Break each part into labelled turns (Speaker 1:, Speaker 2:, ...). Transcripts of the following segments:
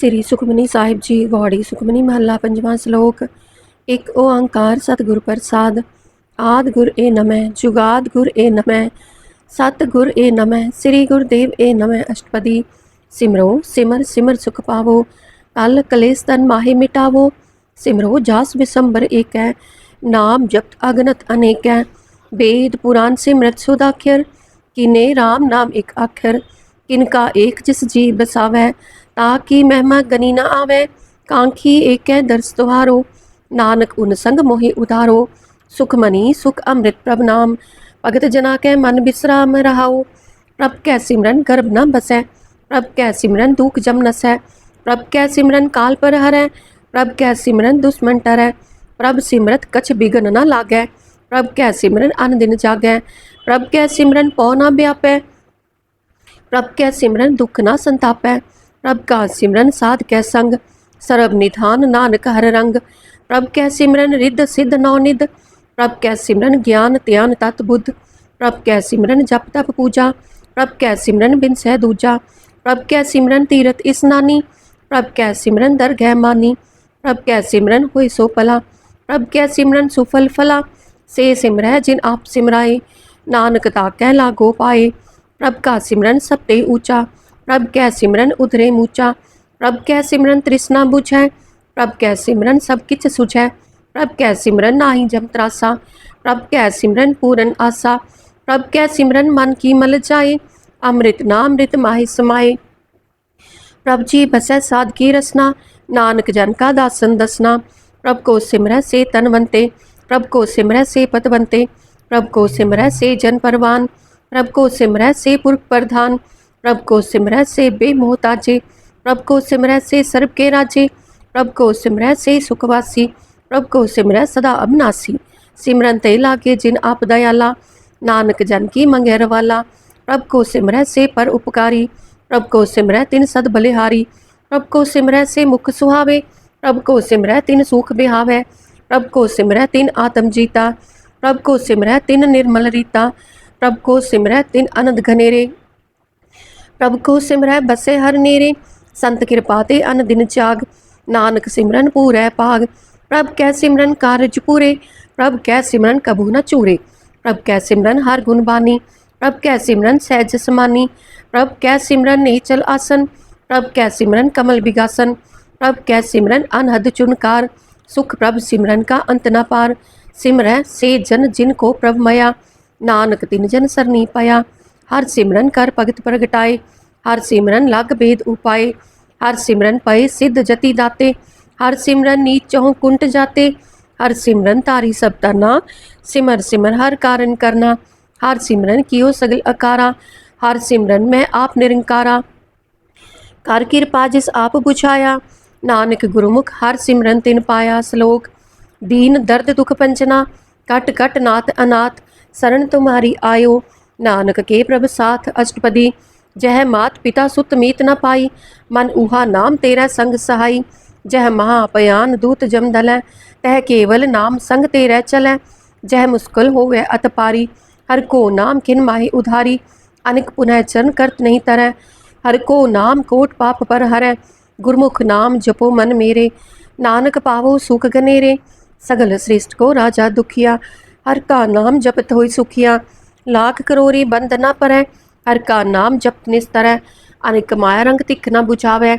Speaker 1: श्री सुखमनी साहिब जी गौड़ी सुखमनी महला पंजवां श्लोक। एक ओंकार सतगुर प्रसाद। आद गुर ए नमः, जुगाद गुर ए नमः, सतगुर ए नमः, श्री गुरुदेव ए नमः। अष्टपदी। सिमरो सिमर सिमर सुख पावो, कल कलेस तन माहे मिटावो। सिमरो जास विसंबर एक है, नाम जपत अगनत अनेक है। वेद पुराण सिमरत सुदाख्यर, किने राम नाम एक अक्षर। किनका एक जिस जी बसावै, ताकि महिमा गनी न आवे। कांखी एक है दर्श तुहारो, नानक उन संग मोहि उधारो। सुखमनी सुख अमृत प्रभ नाम, भगत जना कै मन बिसराम रहाओ। प्रभ कै सिमरन गर्भ न बसै, प्रभ कै सिमरन दुख जम नसै। प्रभ कै सिमरन काल पर हरै, प्रभ कै सिमरन दुश्मन टरै। प्रभ सिमरत कछ बिघन न लागै, प्रभ कै सिमरन अन दिन जागै। प्रभ कै सिमरन पौ न व्यापै, प्रभ कै सिमरन दुख न संतापै। प्रभ का सिमरन साध कै संग, सर्ब निधान नानक हर रंग। प्रभ कै सिमरन रिद्ध सिद्ध नौनिध, प्रभ कै सिमरन ज्ञान त्यान तत बुद्ध। प्रभ कै सिमरन जप तप पूजा, प्रभ कै सिमरन बिन सह दूजा। प्रभ कै सिमरन तीरथ स्नानी, प्रभ कै सिमरन दरगह मानी। प्रभ कै सिमरन होई सो पला, प्रभ कै सिमरन सुफल फला। से सिमरह जिन आप सिमराए, नानक ताकै लागो पाए। प्रभ का सिमरन सब ते ऊंचा, प्रभ कै सिमरन उधरे मूचा। प्रभ कै सिमरन तृष्णा बुझै, प्रभ कै सिमरन सब किछ सुझै। प्रभ कै सिमरन नाहि जम त्रासा, प्रभ कै सिमरन पूरन आसा। प्रभ कै सिमरन मन की मल जाए, अमृत नामृत माहि समाए। प्रभ जी बसै साध की रसना, नानक जन का दासन दसना। प्रभ को सिमरह से तनवंते, प्रभ को सिमरह से पतवंते। प्रभ को सिमरह से जन परवान, प्रभ को सिमरह से पुरख प्रधान। प्रभ को सिमरह से बेमोहताजे, प्रभ को सिमरह से सर्व के राजे। प्रभ को सिमरह से सुखवासी, प्रभ को सिमरह सदा अविनाशी। सिमरन ते लागे जिन आप दयाला, नानक जन की मंगै रवाला। प्रभ को सिमरह से पर उपकारी, प्रभ को सिमरह तिन सद बलिहारी। प्रभ को सिमरह से मुख सुहावे, प्रभ को सिमरह तिन सुख बिहावै। प्रभ को सिमरह तिन आत्म जीता, प्रभ को सिमरह तिन निर्मल रीता। प्रभ को सिमरह तिन अनंद घनेरे, प्रभ को सिमरह बसे हर नेरे। संत कृपा ते अन दिन जाग, नानक सिमरन पूरै पाग। प्रभ कै सिमरन कारज पूरे, प्रभ कै सिमरन कबू न चूरे। प्रभ कै सिमरन हर गुण बानी, प्रभ कै सिमरन सहज समानी। प्रभ कै सिमरन नेचल आसन, प्रभ कै सिमरन कमल बिगासन। प्रभ कै सिमरन अनहद चुनकार, सुख प्रभ सिमरन का अंत न पार। सिमरह से जन जिनको प्रभ मया, नानक तिन जन सरनी पाया। हर सिमरन कर भगत प्रगटाए, हर सिमरन लग भेद उपाय। हर सिमरन पए सिद्ध जति दाते, हर सिमरन नीच चहुँ कुंट जाते। हर सिमरन तारी सब तरना, सिमर सिमर हर कारण करना। हर सिमरन कियो सगल अकारा, हर सिमरन मैं आप निरंकारा। कर कृपा जिस आप बुझाया, नानक गुरुमुख हर सिमरन तिन पाया। श्लोक। दीन दर्द दुख पंजना, कट कट नाथ अनाथ, शरण तुम्हारी आयो, नानक के प्रभ साथ। अष्टपदी। जह मात पिता सुत मीत न पाई, मन ऊहा नाम तेरा संग सहाई। जह महापयान दूत जम दलै, तह केवल नाम संग तेरा चलै। जह मुस्कुल होवे अत पारी, हर को नाम खिन माहि उधारी। अनिक पुनः चरण करत नहीं तरह, हर को नाम कोट पाप पर हरै। गुरमुख नाम जपो मन मेरे, नानक पावो सुख गनेरे। सगल सृष्ट को राजा दुखिया, हर का नाम जपत होई सुखिया। लाख करोरी बंद न परै, हर का नाम जपत निस्तरै। अनिक माया रंग तिख न बुझावै,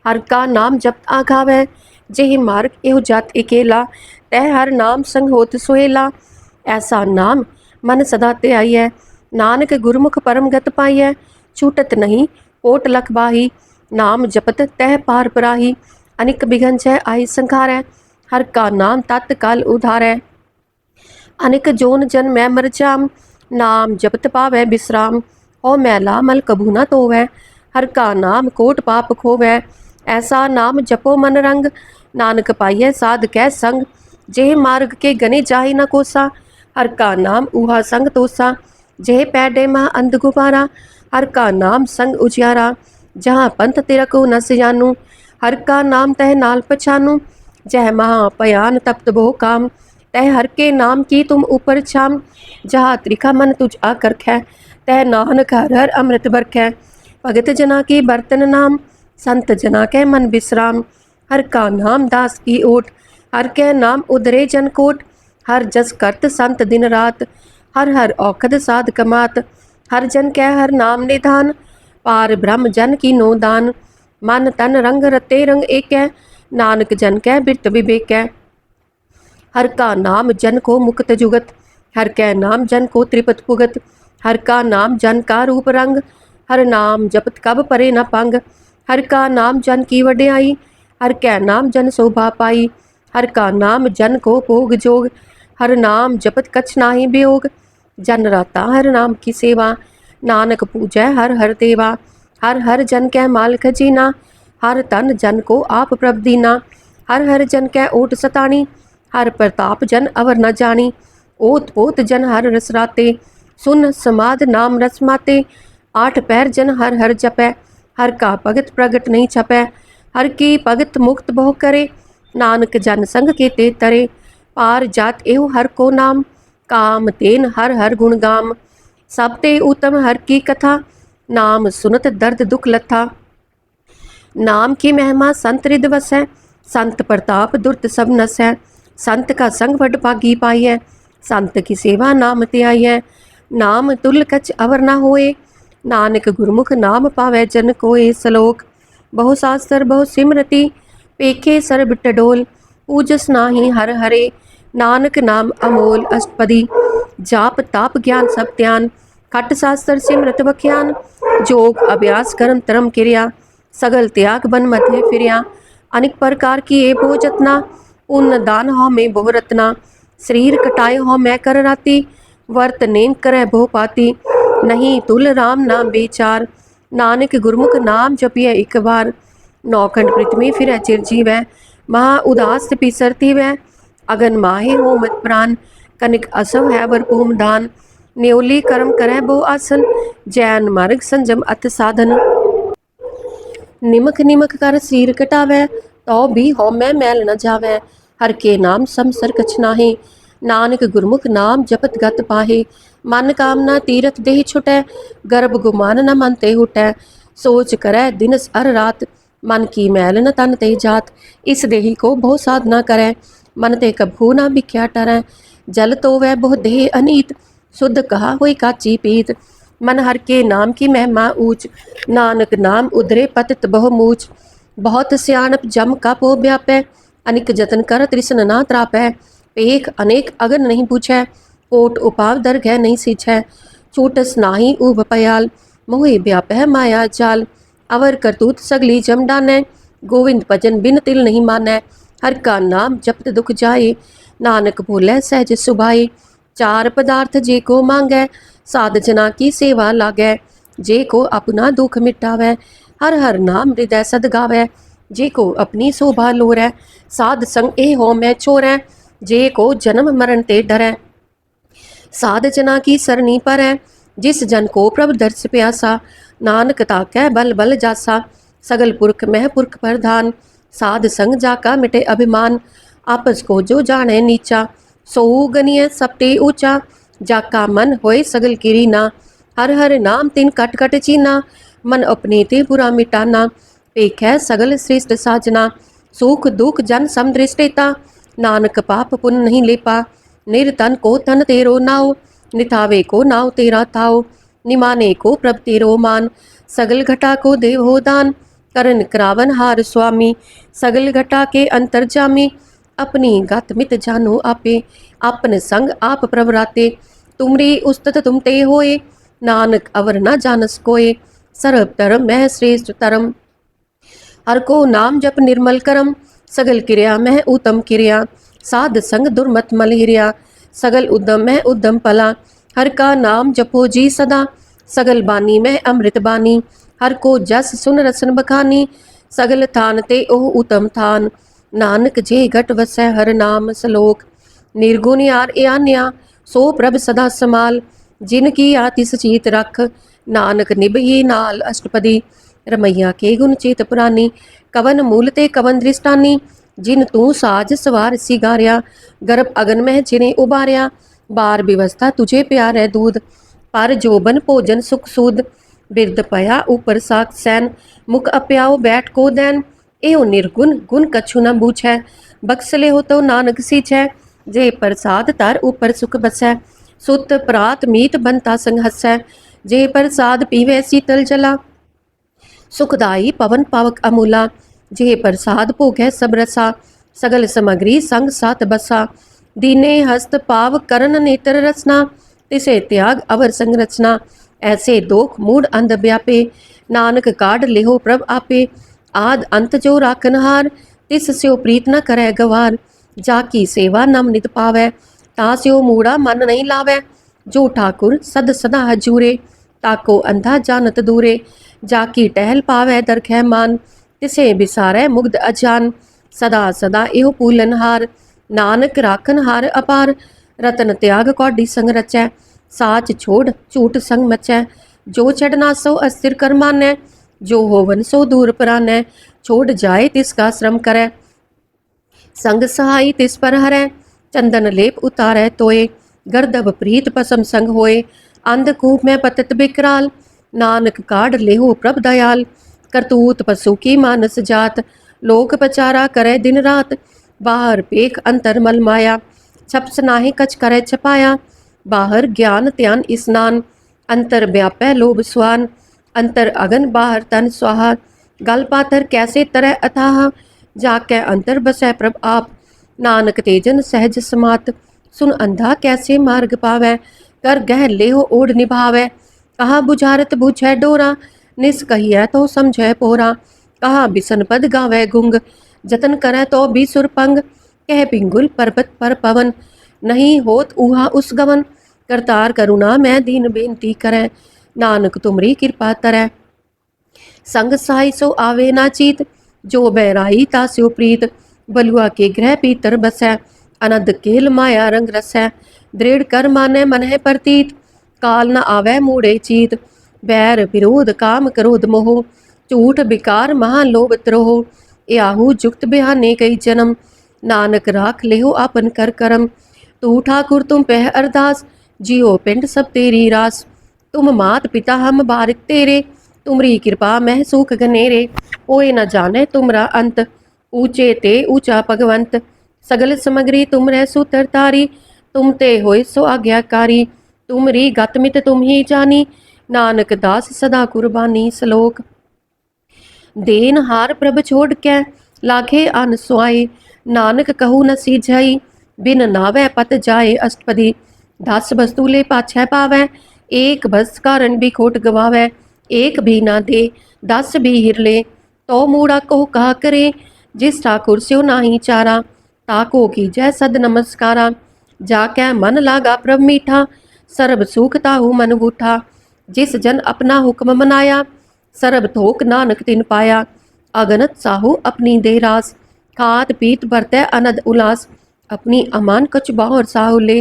Speaker 1: हर का नाम जपत आघावै। जेहि मार्ग एहो जात एकेला, तह हर नाम संग होत सुहेला। ऐसा नाम मन सदा ध्याइयै, नानक गुरमुख परम गत पाइयै। छूटत नहीं कोट लख बाही, नाम जपत तह पार पराही। अनिक बिघन जह आई संघारै, हर का नाम तत् काल उधारै। अनिक जोन जन मैं मर जाम, नाम जपत पावै बिश्राम। हो मैला मल कभू न धोवै, हर का नाम कोट पाप खोवै। ऐसा नाम जपो मन रंग, नानक पाइयै साध कै संग। जेह मार्ग के गने जाहि न कोसा, हर का नाम ऊहा संग तोसा। जेह पैडे मह अंध गुबारा, हर का नाम संग उजियारा। जहाँ पंथ तिरको न सिजानू, हर का नाम तह नाल पछानू। जह महापयान तप्त बहु काम, तह हर के नाम की तुम ऊपर छाम। जहाँ त्रिखा मन तुझ आकर खे, तह नानक हर हर अमृत बरखै। भगत जना की बर्तन नाम, संत जना कै मन विश्राम, हर का नाम दास की ओट, हर कै नाम उदरे जन कोट, हर जस करत संत दिन रात, हर हर औखद साध कमात, हर जन कै हर नाम निधान, पार ब्रह्म जन की नो दान, मन तन रंग रते रंग एकै, नानक जन कै बिरत विवेकै, हर का नाम जन को मुक्त जुगत, हर कै नाम जन को त्रिपत पुगत, हर का नाम जन का रूप रंग, हर नाम जपत कब परे न पंग, हर का नाम जन की वड्याई, हर कै नाम जन शोभा पाई, हर का नाम जन को भोग जोग, हर नाम जपत कछ नाही वियोग, जन राता हर नाम की सेवा, नानक पूजै हर हर देवा, हर हर जन कै माल खजीना, हर तन जन को आप प्रभ दीना, हर जन कै ओट सताणी, हर प्रताप जन अवर न जानी, ओत पोत जन हर रस राते, सुन समाद नाम रस माते, आठ पैर जन हर हर जपै, हर का भगत प्रगट नहीं छपै, हर की भगत मुक्त बहु करे, नानक जन संग के ते तरे, पार जात एहु हर को नाम, काम तेन हर हर गुण गाम, सब ते उत्तम हर की कथा, नाम सुनत दर्द दुख लथा, नाम की महिमा संत रिद वसै, संत प्रताप दुर्त सब नसै, संत का संग वड भागी पाई है, संत की सेवा नाम ते आई है, नाम तुल कछ अवर न होए, नानक गुरमुख नाम पावै जन कोए, सलोक बहु शास्त्र बहु सिमरति, पेखे सरब टडोल, पूजस नाही हर हरे, नानक नाम अमोल अष्टपदी, जाप ताप ज्ञान सब त्यान, खट शास्त्र सिमरत बख्यान, जोग अभ्यास कर्म तरम क्रिया, सगल त्याग बन मथे फिरिया, अनेक प्रकार की ए बहु जतना, पुण्य दान हो में बहु रत्ना, शरीर कटाए हो मैं कर राती, वर्त नेम करे बहु पाती, नहीं तुल राम नाम बेचार, नानक गुरमुख नाम जपिए एक बार, नौखंड पृथ्वी फिर चिरजीव है, महा उदास पिसरती वै, अगन माहे हो मत प्राण, कनिक असव है वर पूम दान, न्योली कर्म करे बहु आसन, जैन मार्ग संजम अत साधन, निमक निमक कर सिर कटावै, तो भी होमै मैल न जावै, हर के नाम समसर कछ नाहे, नानक गुरमुख नाम जपत गत पाहे, मन कामना तीरथ देह छुटै, गर्भ गुमान न मन ते हुटै, सोच करै दिन अर रात, मन की मैल न तन ते जात, इस देही को बहु साधना करै, मन ते कभू न भिख्या टरै, जल तो वह बहु देह अनीत, शुद्ध कहा हुई काची पीत, मन हर के नाम की महिमा ऊंच, नानक नाम उधरे पतित बहु मूच, बहुत सियाणप जम का पो व्यापै, अनिक जतन कर तृष्ण ना त्रापै, पेख अनेक अगन नहीं पूछै, कोट उपाव दरगह नहीं सीछै, छूटस नाही उब पयाल, मोहि व्यापै माया जाल, अवर करतूत सगली जम डानै, गोविंद भजन बिन तिल नहीं मानै, हर का नाम जपत दुख जाए, नानक बोलै सहज सुभाए, चार पदार्थ जे को मांगै, साध जना की सेवा लागै, जे को अपना दुख मिटावै, हर हर नाम हृदय सद गावै, जे को अपनी शोभा लोरै, साध संग ए हो मैं छोरै, जे को जन्म मरण ते डरै, साध जना की सरनी परै, जिस जन को प्रभ दर्श प्यासा, नानक ताकै बल बल जासा, सगल पुरख मह पुरख प्रधान, साध संग जाका मिटे अभिमान, आपस को जो जाने नीचा, सोऊ गनिय सबते ऊंचा, जाका मन होए सगल किरीना, हर हर नाम तिन कट कट चीना, मन अपने ते बुरा मिटाना, पेखै सगल श्रेष्ठ साजना, सुख दुख जन सम दृष्टेता, नानक पाप पुन नहीं लेपा, निर्तन को तन तेरो नाव, निथावे को नाव तेरा ताओ, निमाने को प्रभ तेरो मान, सगल घटा को देव हो दान, करन करावन हार स्वामी, सगल घटा के अंतर्जामी, अपनी गत मित जानो आपे, आपन संग आप प्रवराते, तुमरी उस्तत तुम ते होए, नानक अवर न जानस कोय, सर्व धर्म मह श्रेष्ठ धर्म, हर को नाम जप निर्मल करम, सगल क्रिया मह उत्तम क्रिया, साध संग दुर्मत मल हिरिया, सगल उद्यम मह उद्यम पला, हर का नाम जपो जी सदा, सगल बानी मह अमृत बानी, हर को जस सुन रसन बखानी, सगल थान ते ओह उत्तम थान, नानक जे घट वसै हर नाम सलोक, निर्गुण यार यान्या, सो प्रभ सदा समाल, जिनकी आतिस चीत रख, नानक निभही नाल अष्टपदी, रमैया के गुण चेत पुरानी, कवन मूल ते कवन दृष्टानी, जिन तू साज सवार सिगारिया, गर्भ अगन में जिने उबारिया, बार व्यवस्था तुझे प्यार है दूध, पर जोबन भोजन सुख सूद, बिरद पया ऊपर साक सैन, मुख अप्याओ बैठ को दैन। एहो निर्गुण गुण कछु न बूझै, बक्सले हो तो नानक सींचै। जे प्रसाद तर ऊपर सुख बसै, सुत प्रात मीत बनता संग हसै। जे प्रसाद पीवै शीतल जला, सुखदाई पवन पावक अमूला। जे प्रसाद भोगै सब रसा, सगल समग्री संग सात बसा। दीने हस्त पाव करन नेत्र रचना, तिसे त्याग अवर संग रचना। ऐसे दोख मूड अंध व्यापे, नानक काढ़ लेहो प्रभ आपे। आद अंत जो राखनहार, तिस स्यो प्रीत न करै गवार। जाकी सेवा नम नित पावै, ता स्यो मूढ़ा मन नहीं लावै। जो ठाकुर सद सदा हजूरे, ताको अंधा जानत दूरे। जाकी टहल पावै दरखै मान, तिसे बिसारै मुग्ध अजान। सदा सदा एहो पूलनहार, नानक राखनहार अपार। रतन त्याग कौडी संग रचै, साच छोड़ झूठ संग मचै। जो चढ़ना सो अस्थिर कर मानै, जो होवन सो दूर परानै। छोड़ जाए तिसका श्रम करै, संग सहाई तिस पर हरै। चंदन लेप उतारै तोए, गर्दभ प्रीत पसम संग होए। अंधकूप में पतित बिकराल, नानक काढ़ लेहो प्रभ दयाल। करतूत पशु की मानस जात, लोक पचारा करे दिन रात। बाहर पेख अंतर मल माया, छप्स नाहि कछ करे छपाया। बाहर ज्ञान त्यान स्नान, अंतर व्यापै लोभ स्वान। अंतर अगन बाहर तन स्वाहा, गल पाथर कैसे तरह अथाह। जाकै अंतर बसै प्रभ आप, नानक तेजन सहज समात। सुन अंधा कैसे मार्ग पावै, कर गह लेहो ओढ़ निभावै। कहा बुझारत बूझै डोरा, निस कहियै तो समझै पोरा। कहा बिसन पद गावै गुंग, जतन करै तो भी सुरपंग। कह पिंगुल पर्वत पर पवन, नहीं होत ऊहा उस गवन। करतार करुणा मैं दीन बेनती करै, नानक तुमरी कृपा तरै। संग सहाय सो आवे ना चीत, जो बैराई तास्यो प्रीत। बलुआ के ग्रह पीतर बसै, अनद केल माया रंग रसै। दृढ़ कर मानै मन है प्रतीत, काल न आवै मूढ़े चीत। बैर विरोध काम क्रोध मोह, झूठ विकार महालोभ त्रोह। याहू जुक्त बिहाने कई जन्म, नानक राख लेहो आपन कर करम। तू ठाकुर तुम पह अरदास, जियो पिंड सब तेरी रास। तुम मात पिता हम बारिक तेरे, तुमरी कृपा मह सुख घनेरे। कोई न जाने तुमरा अंत, ऊंचे ते ऊंचा भगवंत। सगल समग्री तुम रह सूतर तारी, तुम ते होय सो आज्ञाकारी। तुमरी गत मित तुम ही जानी, नानक दास सदा कुर्बानी। श्लोक। देन हार प्रभ छोड़ कै, लाखे अन सुआए। नानक कहू न सीझई, बिन नावै पत जाए अष्टपदी। दस वस्तु ले पाछै पावै, एक बस कारण भी खोट गवावै। एक भी ना दे, दस भी हिर ले, तो मूढ़ा को कहा करे। जिस ठाकुर स्यो नाही चारा, ताको कीजै सद नमस्कारा। जाकै मन लागा प्रभ मीठा, सरब सुख ताहू मन बूठा। जिस जन अपना हुक्म मनाया, सरब थोक नानक तिन पाया। अगनत साहू अपनी दे रास, खात पीत बरतै अनद उलास। अपनी अमान कछ बाहर साहू ले,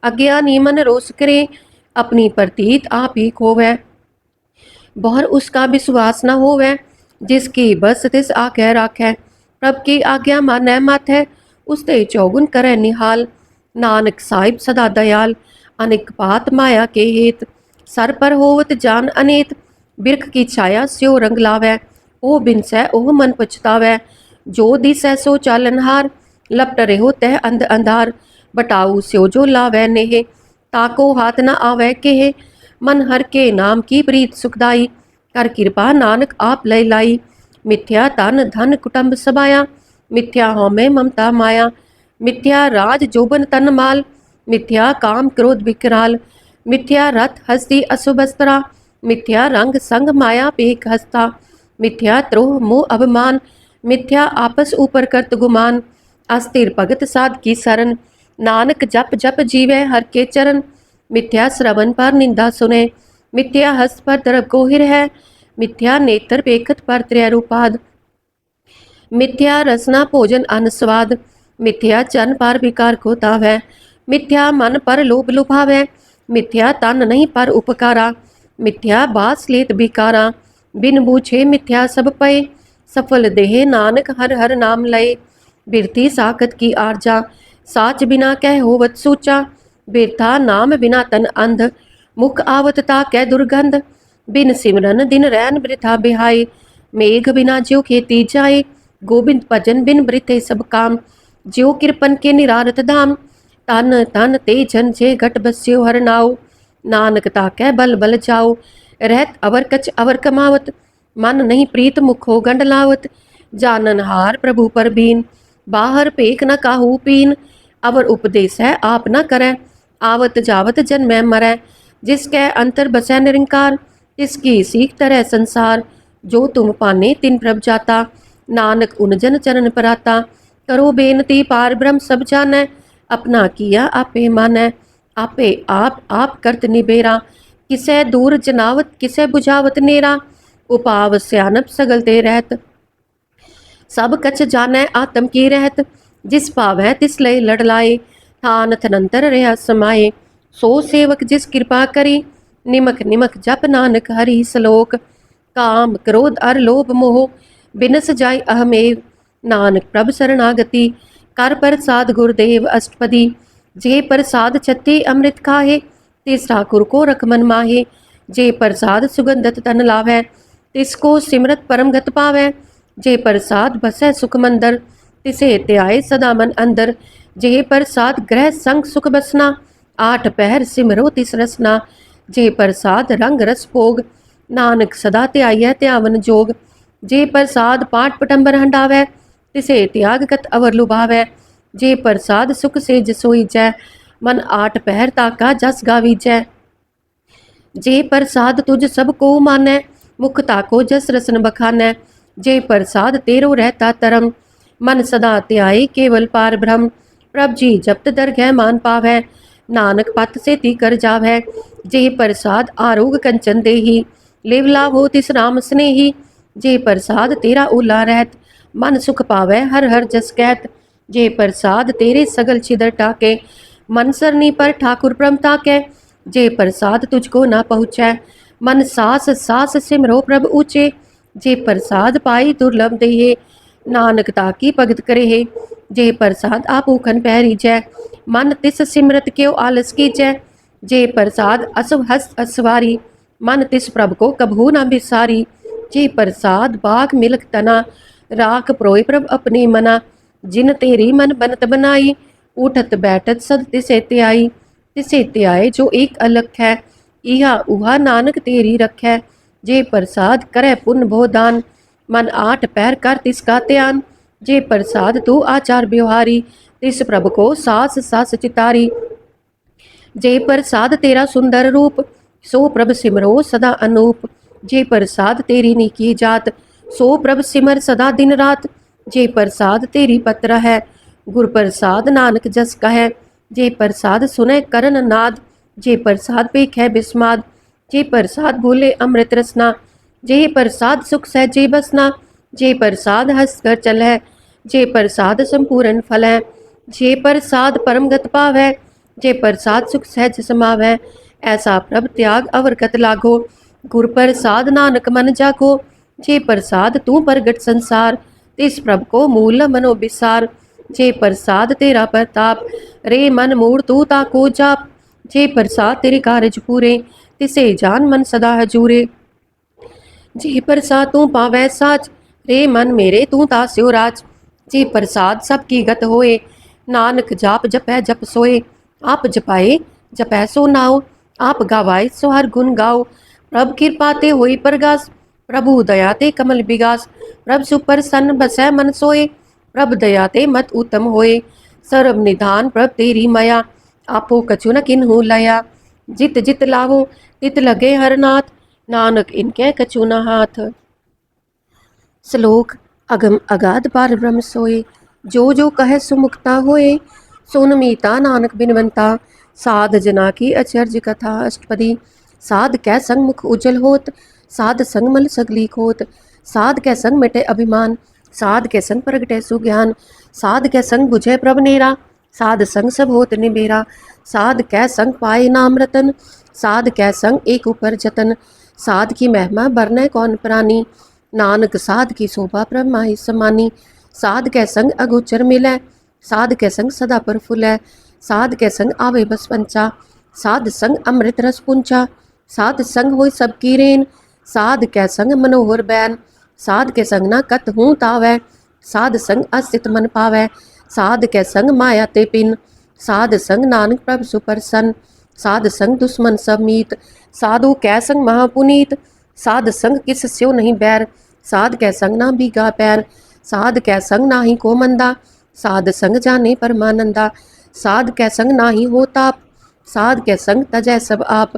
Speaker 1: अज्ञानी मन रोस करे। अपनी प्रतीत आप ही खोवै, बहुर उसका विश्वास न होवै। जिसकी बस तिस आज्ञा राखै, प्रभ की आज्ञा मानै माथै। उसते चौगुन करै निहाल, नानक साहिब सदा दयाल। अनेक पात माया के हेत, सर पर होवत जान अनेत। बिरख की छाया स्यो रंग लावै, ओ बिनसै ओह मन पछतावै। जो दिसै सो चालनहार, लपट रहो तह अंध अंधार। बटाऊ स्यो जो लावै नेह, ताको हाथ न आवै केह। मन हर के नाम की प्रीत सुखदाई, कर कृपा नानक आप लय लाई। मिथ्या तन धन कुटुंब सबाया, मिथ्या हौमे ममता माया। मिथ्या राज जोबन तन माल, मिथ्या काम क्रोध विकराल। मिथ्या रथ हस्ती अशुभस्त्रा, मिथ्या रंग संग माया पेख हस्ता। मिथ्या त्रोह मोह अभिमान, मिथ्या आपस ऊपर करत गुमान। अस्थिर भगत साध की शरण, नानक जप जप जीवै हर के चरण। मिथ्या श्रवण पर निंदा सुने, मिथ्या हस्त पर दर्भ गोहिर है। मिथ्या नेत्र पेखत पर त्रय रूपाद, मिथ्या रसना भोजन अन्न स्वाद। मिथ्या चन पर विकार को तावै, मिथ्या मन पर लोभ लुभावै। मिथ्या तन नहीं पर उपकारा, मिथ्या बास लेत बिकारा। बिन बूझे मिथ्या सब पए, सफल देह नानक हर हर नाम लय। बिरथी साखत की आरजा, साच बिना कह होवत सूचा। बिरथा नाम बिना तन अंध, मुख आवत ता कै दुर्गंध। बिन सिमरन दिन रैन वृथा बिहाए। मेघ बिना ज्यों खेती जाए, गोबिंद भजन बिन वृथे सब काम। ज्यों कृपन के निरारत धाम, तन तन ते जन जे घट बस्यो हर नाव। नानक ताकै बल बल जाओ, रहत अवर कछ अवर कमावत। मन नहीं प्रीत मुखो गंड लावत, जानन हार प्रभु पर बीन। बाहर पेख न काहू पीन, अवर उपदेश है आप न करै। आवत जावत जन में मरै, जिसकै अंतर बसै निरंकार। तिसकी सीख तरह संसार, जो तुम पाने तिन प्रभ जाता। नानक उन जन चरण पराता, करो बेनती पार ब्रह्म सब जानै। अपना किया आपे मानै, आपे आप करत निबेरा। किसै दूर जनावत किसै बुझावत नेरा, उपाव स्यानप सगल ते रहत। सब कछ जानै आत्म की रहत, जिस पावै तिस लय लड़ लाए। थान थनंतर रहा समाये, सो सेवक जिस कृपा करी। निमक निमक जप नानक हरि सलोक, काम क्रोध अर लोभ मोह बिनस जाय अहमेव। नानक प्रभ शरणागति, कर प्रसाद गुरुदेव अष्टपदी। जे प्रसाद छत्ती अमृत खाहे, तिस ठाकुर को रख मन माहे। जे प्रसाद सुगंधत तन लावै, तिसको सिमरत परम गत पावै। जे प्रसाद बसै सुख मंदर, तिसे त्याय सदा मन अंदर। जे प्रसाद ग्रह संग सुख बसना, आठ पहर सिमरो तिस रसना। जे प्रसाद रंग रस भोग, नानक सदा त्याय त्यावन जोग। जे प्रसाद पाठ पटंबर हंडावै, तिसे त्याग कत अवर लुभावै। जे प्रसाद सुख से जसोई जै, मन आठ पहर ताका जस गावीजै। जे प्रसाद तुझ सब को मानै, मुख ताको जस रसन बखानै। जे प्रसाद तेरो रहता तरम, मन सदा त्याई केवल पार ब्रह्म। प्रभ जी जपत दरगह मान पावै, नानक पत से ती कर जावै। जे प्रसाद आरोग कंचन देही, लिव लाभो तिस राम स्नेही। जे प्रसाद तेरा उला रहत, मन सुख पावै हर हर जस कहत। जे प्रसाद तेरे सगल छिदर टाके, मन सरनी पर ठाकुर प्रम ताकै। जे प्रसाद तुझको ना पहुँचै, मन सास सास सिमरो प्रभ ऊँचे। जे प्रसाद पाई दुर्लभ देहे, नानक ताकी भगत करे है। जे प्रसाद आप ऊखन पैरी जै, मन तिस सिमरत क्यों आलस कीजै। जे प्रसाद असव हस असवारी, मन तिस प्रभ को कभू ना बिसारी। जे प्रसाद बाग मिलक तना, राख प्रोय प्रभ अपनी मना। जिन तेरी मन बनत बनाई, उठत बैठत सद तिसे त्याई। तिसे त्याय जो एक अलख है, इहा उहा नानक तेरी रखै। जे प्रसाद करे पुन भो दान, मन आठ पैर कर तिसका ध्यान। जे प्रसाद तू आचार व्यवहारी, तिस प्रभ को सास सास चितारी। जे प्रसाद तेरा सुंदर रूप, सो प्रभ सिमरो सदा अनूप। जे प्रसाद तेरी नीकी जात, सो प्रभ सिमर सदा दिन रात। जे प्रसाद तेरी पत्र है, गुर प्रसाद नानक जस कहे। जे प्रसाद सुने करन नाद, जे प्रसाद पेखै बिस्माद। जे प्रसाद भूले अमृत रसना, जे प्रसाद सुख सहजे बसना। जे प्रसाद हंस कर चलै, जे प्रसाद संपूर्ण फल है। जे प्रसाद परम गत पावै, जे प्रसाद सुख सहज समावै। ऐसा प्रभ त्याग अवर कत लागो, गुर प्रसाद नानक मन जागो। जे प्रसाद तू प्रगट संसार, तिस प्रभ को मूल मनो बिसार। जे प्रसाद तेरा प्रताप, रे मन मूड तू ताको जाप। जे प्रसाद तेरे कारज पूरे, तिसे जान मन सदा हजूरे। जे प्रसाद तू पावै साच, रे मन मेरे तू तास्यो राज। जे प्रसाद सबकी गत होए, नानक जाप जपै जप सोए। आप जपाए जपै सो नाओ, आप गावाए सो हर गुण गाओ। प्रभ कृपा ते होई प्रगास, प्रभु दया ते कमल बिगास। प्रभ सुप्रसन्न बसै मन सोए, प्रभ दया ते मत उत्तम होए। सर्व निधान प्रभ तेरी माया, आपो कछु न किन्हु लया। जित जित लावो तित लगे हर नाथ, नानक इनके कछु न हाथ। श्लोक अगम अगाध पार ब्रह्म सोए, जो जो कहे सुमुक्ता होए। सुन मीता नानक बिनवंता, साध जना की अचर्ज कथा अष्टपदी। साध कै संग मुख उज्जवल होत, साध संग मल सगली खोत। साध कै संग मिटे अभिमान, साध कै संग प्रगटे सुज्ञान। साध कै संग बुझे प्रभ नेरा, साध संग सब होत निबेरा। साध कै संग पाए नाम रतन, साध कै संग एक ऊपर जतन। साध की महिमा बरनै कौन प्राणी, नानक साध की शोभा प्रभ माहि समानी। साध कै संग अगोचर मिलै, साध कै संग सदा प्रफुल्लै। साध कै संग आवे बस पंचा, साध संग अमृत रस पुंचा। साध संग होय सबकी रेन, साध कै संग मनोहर बैन, साध के संग ना कत हूँ तावै, साध संग अस्तित मन पावै, साध कै संग माया ते पिन, साध संग नानक प्रभ सुप्रसन्न, साध संग दुश्मन सब मीत, साधु कै संग महापुनीत, साध संग किस स्यो नहीं बैर, साध कै संग ना बीगा पैर, साध कै संग नाही को मंदा, साध संग जाने परमानंदा, साध कै संग नाही हो ताप, साध कै संग तजै सब आप,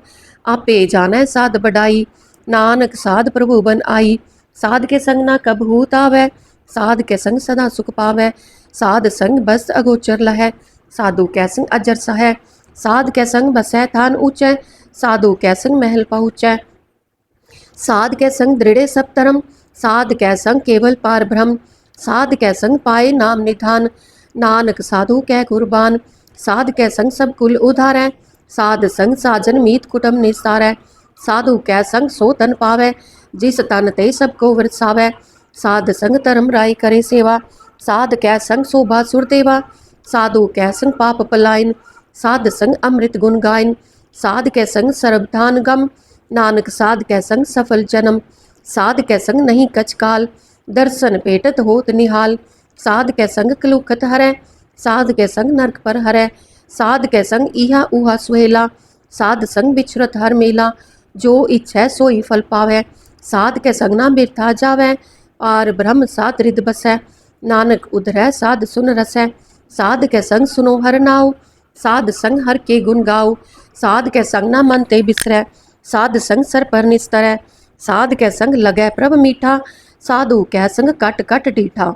Speaker 1: आपे जानै साध बढ़ाई, नानक साध प्रभु बन आई, साध के संग ना कब हूत आवै, साध के संग सदा सुख पावै, साध संग बस अगोचर लहै, साधु कै संग अजर सहै, साध कै संग बसै थान ऊंचै, साधु कै संग महल पहुँचै, साध कै संग दृढ़े सब तरम, साध कै संग केवल पार ब्रह्म, साध कै संग पाए नाम निधान, नानक साधु कै कुर्बान, साध कै संग सब कुल उधारै, साध संग साजन मीत कुटुम निस्तारै, साधु कै संग सो तन पावै, जिस तन ते सबको वरसावै, साध संग धर्म राय करे सेवा, साध कै संग शोभा सुरदेवा, साधु कै संग पाप पलायन, साध संग अमृत गुण गायन, साध कै संग सर्वधान गम, नानक साध कै संग सफल जन्म, साध कै संग नहीं कछ काल, दर्शन पेटत होत निहाल, साध कै संग कलुखत हरै, साध कै संग नरक पर हरै, साध कै संग इहा उहा सुहेला, साध संग बिछरत हर मेला, जो इच्छै सोई फल पावै, साध कै संग ना बिरथा जावै, पार ब्रह्म साध रिद बसै, नानक उधरै साध सुन रसै, साध कै संग सुनो हर नाव, साध संग हर के गुण गाओ, साध कै संग ना मन ते बिसरै, साध संग सर पर निस्तरै, साध कै संग लगै प्रभ मीठा, साधु कै संग कट कट डीठा,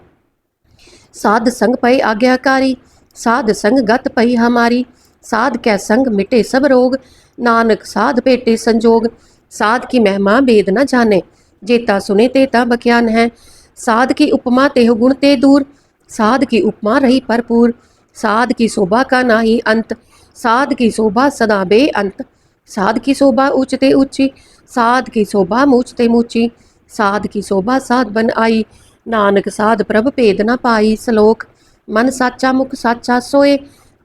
Speaker 1: साध संग पै आज्ञाकारी, साध संग गत पै हमारी, साध कै संग मिटे सब रोग, नानक साध पेटे संजोग, साध की महिमा भेद न जाने, जेता सुने तेता बख्यान है, साध की उपमा तेह गुण ते दूर, साध की उपमा रही भरपूर, साध की शोभा का नाही अंत, साध की शोभा सदा बेअंत, साध की शोभा ऊंचते ऊंची, साध की शोभा मूचते मूची, साध की शोभा साध बन आई, नानक साध प्रभ भेद न पाई। सलोक मन साचा मुख साचा सोए,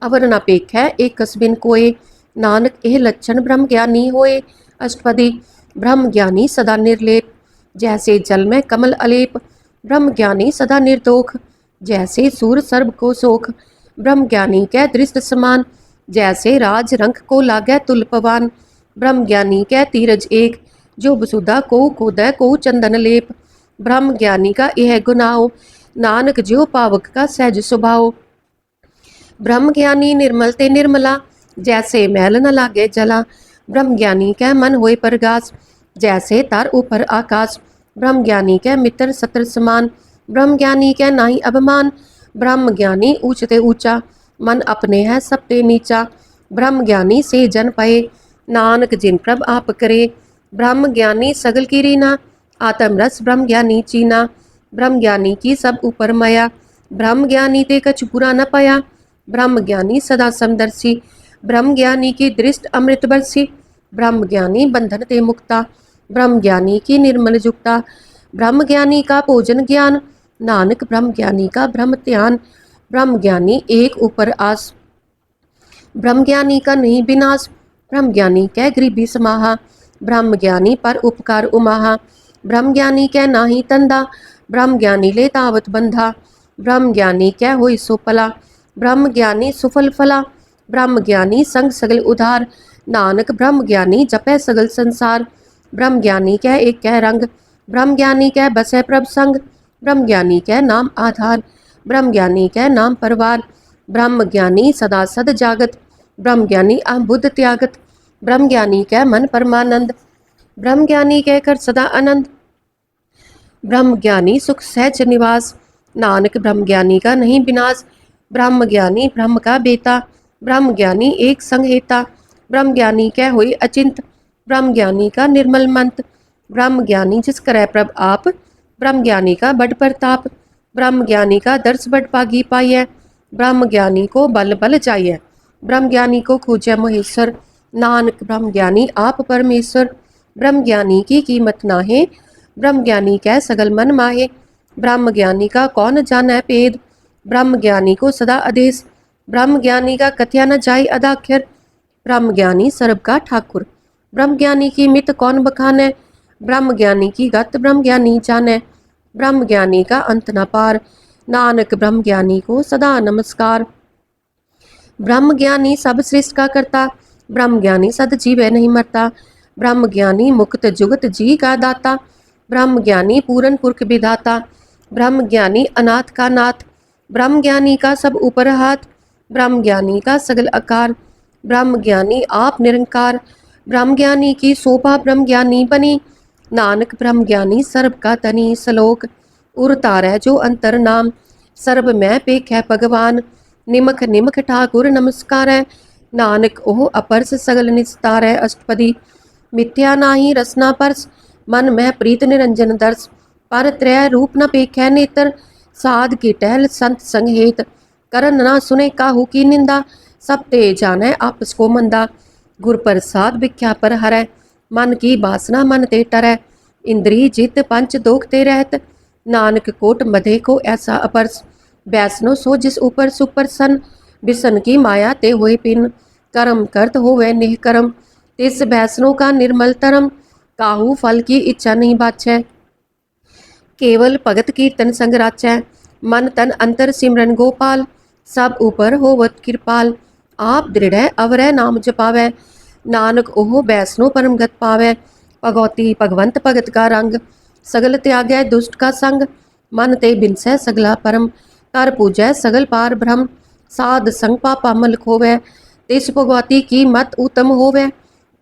Speaker 1: अवर न पेखै एक कसबिन कोए, नानक एह लक्षण ब्रह्म ज्ञानी होए। अष्टपदी ब्रह्म ज्ञानी सदा निर्लेप, जैसे जल में कमल अलेप, ब्रह्म ज्ञानी सदा निर्दोख, जैसे सूर सर्ब को सोख, ब्रह्म ज्ञानी कै दृष्ट समान, जैसे राज रंक को लागै तुलपवान, ब्रह्म ज्ञानी कै तीरज एक, जो बसुधा को खोदै को चंदन लेप, ब्रह्म ज्ञानी का यह गुनाओ, नानक ज्यो पावक का सहज स्वभाव, ब्रह्म ज्ञानी निर्मल ते निर्मला, जैसे मैल न लागे जला, ब्रह्म ज्ञानी कै मन होए परगास, जैसे तार ऊपर आकाश, ब्रह्म ज्ञानी कै मित्र सत्र समान, ब्रह्म ज्ञानी कै नाही अभिमान, ब्रह्म ज्ञानी ऊंचते ऊंचा, मन अपने है सब ते नीचा, ब्रह्म ज्ञानी से जन पाए, नानक जिन प्रभ आप करे, ब्रह्म ज्ञानी सगल की रीना, आत्म रस ब्रह्म ज्ञानी चीना, ब्रह्म ज्ञानी की सब ऊपर माया, ब्रह्म ज्ञानी ते कछु बुरा न पाया, ब्रह्म ज्ञानी सदा समदर्शी, ब्रह्म ज्ञानी की दृष्ट अमृत बरसी, ब्रह्म ज्ञानी बंधन ते मुक्ता, ब्रह्म ज्ञानी की निर्मल जुक्ता, ब्रह्म ज्ञानी का भोजन ज्ञान, नानक ब्रह्म ज्ञानी का ब्रह्म ध्यान, ब्रह्म ज्ञानी एक ऊपर आस, ब्रह्म ज्ञानी का नहीं विनाश, ब्रह्म ज्ञानी कै गरीबी समाहा, ब्रह्म ज्ञानी पर उपकार उमाहा, ब्रह्म ज्ञानी कै नाही तंदा, ब्रह्म ज्ञानी ले तावत बंधा, ब्रह्म ज्ञानी कै होई सो पला, ब्रह्म ज्ञानी सुफल फला, ब्रह्म ज्ञानी संग सगल उधार, नानक ब्रह्म ज्ञानी जपै सगल संसार, ब्रह्म ज्ञानी कै एक कै रंग, ब्रह्म ज्ञानी कै बसै प्रभ संग, ब्रह्म ज्ञानी कै नाम आधार, ब्रह्म ज्ञानी कै नाम परवार, ब्रह्म ज्ञानी सदा सद जागत, ब्रह्म ज्ञानी अहबुद्ध त्यागत, ब्रह्म ज्ञानी कै मन परमानंद, ब्रह्म ज्ञानी कै कर सदा आनंद, ब्रह्म ज्ञानी सुख सहज निवास, नानक ब्रह्म ज्ञानी का नहीं विनाश, ब्रह्म ज्ञानी ब्रह्म का बेता, ब्रह्म ज्ञानी एक संग हेता, ब्रह्म ज्ञानी कै होई अचिंत, ब्रह्म ज्ञानी का निर्मल मंत, ब्रह्म ज्ञानी जिस करै प्रभ आप, ब्रह्म ज्ञानी का बड़ प्रताप, ब्रह्म ज्ञानी का दर्श बड़ पागी पाइय, ब्रह्म ज्ञानी को बल बल चाहिए, ब्रह्म ज्ञानी को खोजै महेश्वर, नानक ब्रह्म ज्ञानी आप परमेश्वर, ब्रह्म ज्ञानी की कीमत नाहे, ब्रह्म ज्ञानी कै सगल मन माहे, ब्रह्म ज्ञानी का कौन जानै भेद, ब्रह्म ज्ञानी को सदा आदेश, ब्रह्म ज्ञानी का कथ्या न जाय अदाख्यर, ब्रह्म ज्ञानी सर्व का ठाकुर, ब्रह्म ज्ञानी की मित कौन बखाने, ब्रह्म ज्ञानी की गत ब्रह्म ज्ञानी जाने, ब्रह्म ज्ञानी का अंत न पार, नानक ब्रह्म ज्ञानी को सदा नमस्कार। ब्रह्म ज्ञानी सब सृष्टि का करता, ब्रह्म ज्ञानी सद जीवे नहीं मरता, ब्रह्म ज्ञानी मुक्त जुगत जी का दाता, ब्रह्म ज्ञानी पूरन पुरख विधाता, ब्रह्म ज्ञानी अनाथ का नाथ, ब्रह्म ज्ञानी का सब ऊपर हाथ, ब्रह्म ज्ञानी का सगल आकार, ब्रह्म ज्ञानी आप निरंकार, ब्रह्म ज्ञानी की शोभा ब्रह्म ज्ञानी बनी, नानक ब्रह्म ज्ञानी सर्ब का तनी। सलोक उर तारै जो अंतर नाम, सर्ब मैं पेख है भगवान, निमख निमख ठाकुर नमस्कार है, नानक ओह अपरस सगल निस्तार है। अष्टपदी मिथ्या नाही रसना परस, मन में प्रीत निरंजन दर्श, पर त्रय रूप न पेख है नेत्र, साध की टहल संत संग हेत, करन ना सुने काहू की निंदा, सब ते जाने आपस को मंदा, गुर प्रसाद भिख्या पर हरै, मन की वासना मन ते टरै, इंद्री जित पंच दोख ते रहत, नानक कोट मधे को ऐसा अपरस, बैसनो सो जिस ऊपर सुप्रसन्न, बिसन की माया ते हुए पिन, कर्म करत होवे निह कर्म, तिस बैसनो का निर्मल तरम, काहू फल की इच्छा नहीं बाछै, केवल भगत कीर्तन संग राचै, मन तन अंतर सिमरन गोपाल, सब ऊपर होवत कृपाल, आप दृढ़ अवरै नाम जपावै, नानक ओह बैसनो परम गत पावै, भगवती भगवंत भगत का रंग, सगल त्यागै दुष्ट का संग, मन ते बिनसै सगला परम, कर पूजै सगल पार ब्रह्म, साध संग पापा मल खोवै, तिस भगवती की मत उत्तम होवै,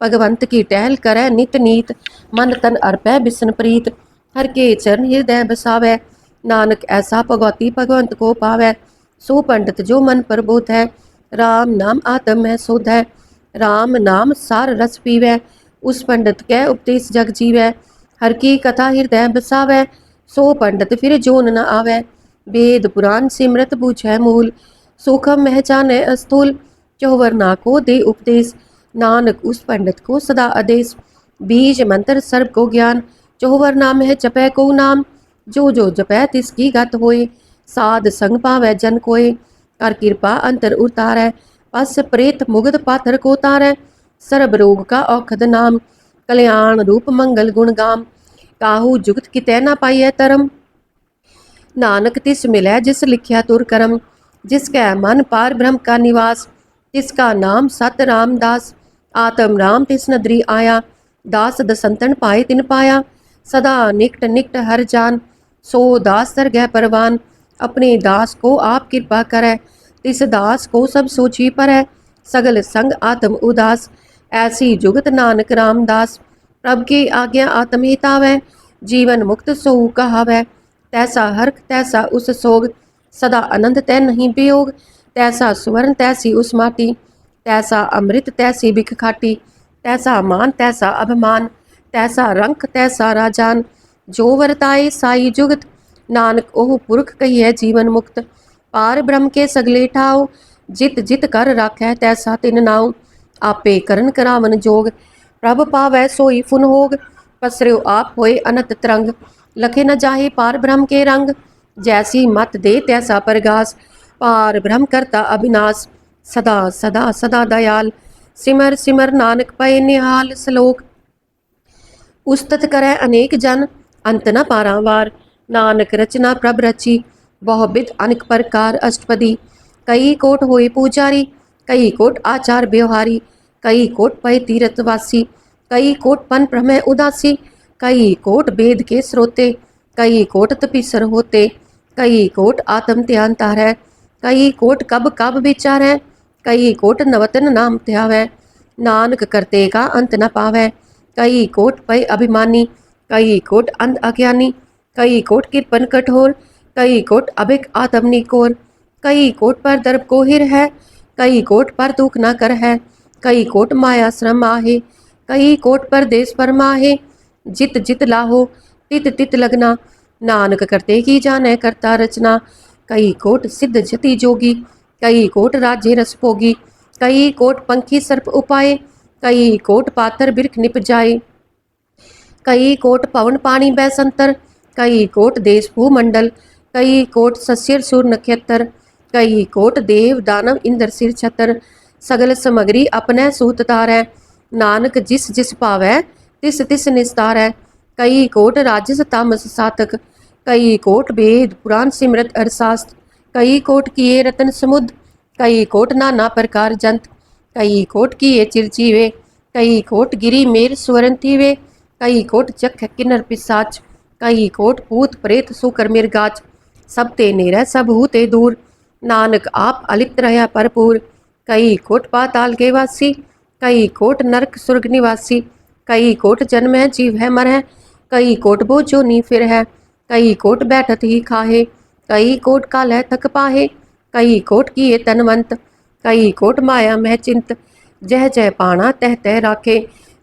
Speaker 1: भगवंत की टहल करै नित नीत, मन तन अर्पै बिसन प्रीत, हर के चरण हृदय बसावै, नानक ऐसा भगवती भगवंत को पावै, सो पंडित जो मन प्रबोध है, राम नाम आत्म में शोध है, राम नाम सार रस पीवै, उस पंडित कै उपदेश जग जीवै, हर की कथा हृदय बसावै, सो पंडित फिर जोन न आवै, वेद पुराण सिमरत बूझै मूल, सूखम महचाने स्थूल, चौवर ना को दे उपदेश, नानक उस पंडित को सदा आदेश, बीज मंत्र सर्व को ज्ञान, चौवर नाम है जपै को नाम, जो जो जपै तिसकी गत होए, साध संग पावै जन कोय, कर कृपा अंतर उतारै, पस प्रेत मुगध पाथर को तारै, सर्ब रोग का औखद नाम, कल्याण रूप मंगल गुण गाम, काहू जुगत कितै ना पाइयै तरम, नानक तिस मिलै जिस लिखिया तुर करम, जिसकै मन पार ब्रह्म का निवास, तिसका नाम सत रामदास, आत्म राम तिस नदरी आया, दास दसंतन पाए तिन पाया, सदा निकट निकट हर जान, सो दास सरगह परवान, अपने दास को आप कृपा करै, तिस दास को सब सोची परै, सगल संग आत्म उदास, ऐसी जुगत नानक रामदास, प्रभ की आज्ञा आत्म हितावै, जीवन मुक्त सोऊ कहावै, तैसा हर्क तैसा उस सोग, सदा आनंद तै नहीं वियोग, तैसा सुवर्ण तैसी उस माटी, तैसा अमृत तैसी बिख खाटी, तैसा मान तैसा अभिमान, तैसा रंक तैसा राजान, जो वरताए साई जुगत, नानक ओह पुरख कहिए जीवन मुक्त, पार ब्रह्म के सगले ठाओ, जित जित कर राखै तैसा तिन नाउ, आपे करन करावन जोग, प्रभ पावै सोई फुन होग, पसर्यो आप होए अनत तरंग, लखे न जाहे पार ब्रह्म के रंग, जैसी मत दे तैसा प्रगास, पार ब्रह्म करता अविनाश, सदा सदा सदा दयाल, सिमर सिमर नानक पय निहाल। श्लोक उस्तत करै अनेक जन, अंत न पारावार, नानक रचना प्रभ रची, बहुविध अनेक प्रकार। अष्टपदी कई कोट होए पूजारी, कई कोट आचार व्यवहारी, कई कोट पय तीर्थवासी, कई कोट पन प्रमेय उदासी, कई कोट वेद के स्रोते, कई कोट तपीसर होते, कई कोट आत्म ध्यान तारै, कई कोट कब कब विचारै, कई कोट नवतन नाम ध्यावै, नानक करते का अंत न पावै, कई कोट पय अभिमानी, कई कोट अंध अज्ञानी, कई कोट कृपन कठोर, कई कोट अभिक आत्म निकोर, कई कोट पर दर्प को हिर है, कई कोट पर दुख न कर है, कई कोट माया श्रम आहे, कई कोट पर देश पर माहे, जित जित लाहो तित तित लगना, नानक करते की जाने करता रचना, कई कोट सिद्ध जति जोगी, कई कोट राज्य रस भोगी, कई कोट पंखी सर्प उपाय, कई कोट पातर बिरख निप जाए, कई कोट पवन पानी बैसंतर, कई कोट देश भूमंडल, कई कोट सस्यर सुर नक्षत्र, कई कोट देव दानव इंद्र सिर छतर, सगल समग्री अपने सूत तारै, नानक जिस जिस पावै तिस तिस निस्तारै। कई कोट राजस तामस सातक, कई कोट वेद पुराण सिमरत अरशास्त्र, कई कोट किए रतन समुद्र, कई कोट नाना प्रकार जंत, कई कोट किए चिरजीवे, कई कोट गिरी मेर स्वरन थीवे, कई कोट चख किन्नर पिसाच, कई कोट भूत प्रेत सुकर मिर्गाच, सब ते नेरै सब हूते दूर, नानक आप अलिप्त रहा भरपूर। कई कोट पाताल के वासी, कई कोट नरक सुर्ग निवासी, कई कोट जन्म है जीव है मर है, कई कोट बोझो नी फिर है, कई कोट बैठत ही खाहे, कई कोट काल है थक पाहे, कई कोट किए तनवंत, कई कोट माया मह चिंत, जह जह पाना तह तह राखे,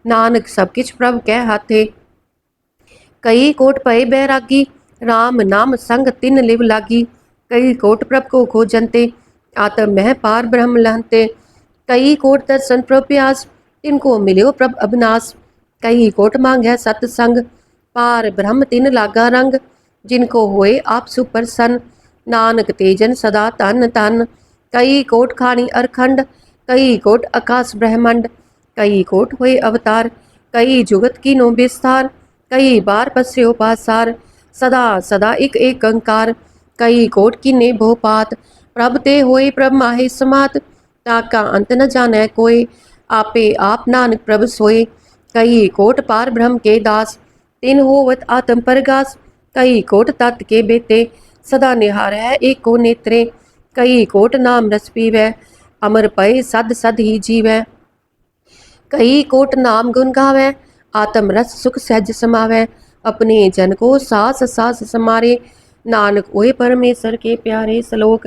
Speaker 1: नानक सब किछ प्रभ कै हाथे। कई कोट पए बैरागी, राम नाम संग तिन लिव लागी, कई कोट प्रभ को खोजनते, आत्म मह पार ब्रह्म लहनते, कई कोट दर्शन प्रभ प्यास, तिनको मिल्यो प्रभ अविनाश, कई कोट मांगै सतसंग, पार ब्रह्म तिन लागा रंग, जिनको होए आप सुप्रसन्न, नानक तेजन सदा तन तन। कई कोट खानी अरखंड, कई कोट आकाश ब्रह्मंड, कई कोट होए अवतार, कई जुगत कीनो विस्तार, कई बार पस्यो पासार, सदा सदा एक एक अंकार, कई कोट कीने भोपात, प्रभ ते होए प्रभ माहे समात, ताका अंत न जाने कोय, आपे आप नानक प्रभ सोए। कई कोट पार ब्रह्म के दास, तिन होवत आत्म परगास, कई कोट तत् के बेते, सदा निहार है एक को नेत्रे, कई कोट नाम रस पीवै, अमर पय सद सद ही जीवै, कई कोट नाम गुण गावै, आत्म रस सुख सहज समावै, अपने जन को सास सास समारे, नानक ओए परमेश्वर के प्यारे। श्लोक।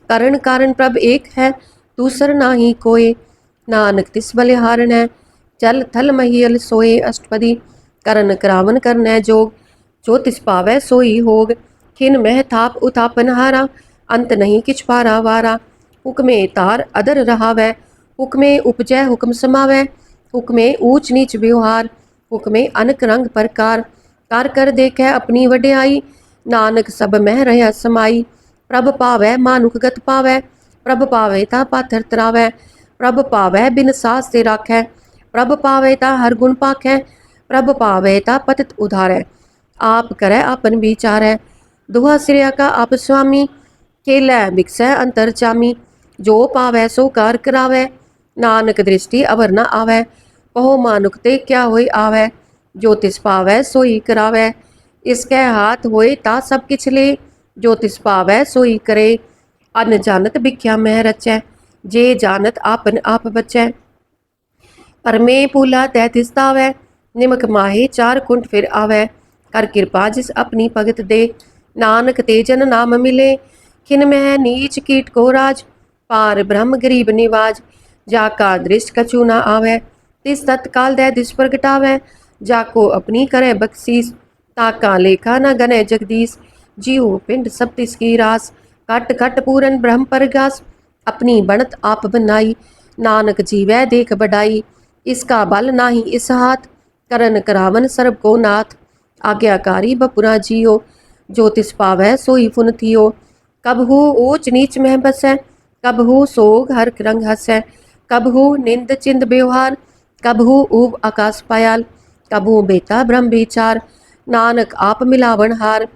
Speaker 1: करण कारण प्रभ एक है, दूसर नाही कोय, नानक तिस बलिहारण है, चल थल महियल सोए। अष्टपदी। करण करावन करनै जोग, जो तिस पावै सोई होग, खिन मह थाप उतापन हारा, अंत नहीं किछ पारा वारा, हुक्मे तार अदर रहावै, हुक्मे उपजै हुक्म समावै, हुक्मे ऊंच नीच व्यवहार, हुक्मे अनक रंग प्रकार, कर देखे अपनी वड्याई, नानक सब मह रहा समाई, प्रभ पावै मानुख गत पावै, प्रभ पावै ता पाथर तरावै, प्रभ पावै बिन सास ते राखै, प्रभ पावै ता हर गुण पाखै, प्रभ पावै ता पतित उधारै, आप करै आपन विचारै, दुहा सिरया का आप स्वामी, खेलै बिकसै अंतर जामी, जो पावै सो कार करावै, नानक दृष्टि अवर न आवै, कहो मानुख ते क्या होई आवै, जो तिस पावै सोई करावै, इसकै हाथ होए ता सब किछ ले, जो तिस पावै सोई करे, अन जानत भिख्या मह रचै, जे जानत आपन आप बचै, परमे पूला तै तिस तावै, निमक माहे चार कुंठ फिर आवै, कर कृपा जिस अपनी भगत दे, नानक ते जन नाम मिले, खिन मह नीच कीट को राज, पार ब्रह्म गरीब निवाज, जाका दृष्ट कछु न आवै, तिस तत्काल दे दिस प्रगटावै, जाको अपनी करे बख्शीस, ताका लेखा न गने जगदीश, जीव पिंड सब तिसकी रास, कट कट पूरन ब्रह्म परगास, अपनी बनत आप बनाई, नानक जीवै देख बढ़ाई, इसका बल नाही इस हाथ, करन करावन सर्ब को नाथ, आज्ञाकारी बपुरा जियो, जो तिस पावै सोई फुन थियो, कबहू ऊच नीच मह बसै, कबहू सोग हर रंग हसै, कबहू निंद चिंद व्यवहार, कबहू ऊब आकाश पायाल, कबहू बेता ब्रह्म विचार, नानक आप मिलावन हार,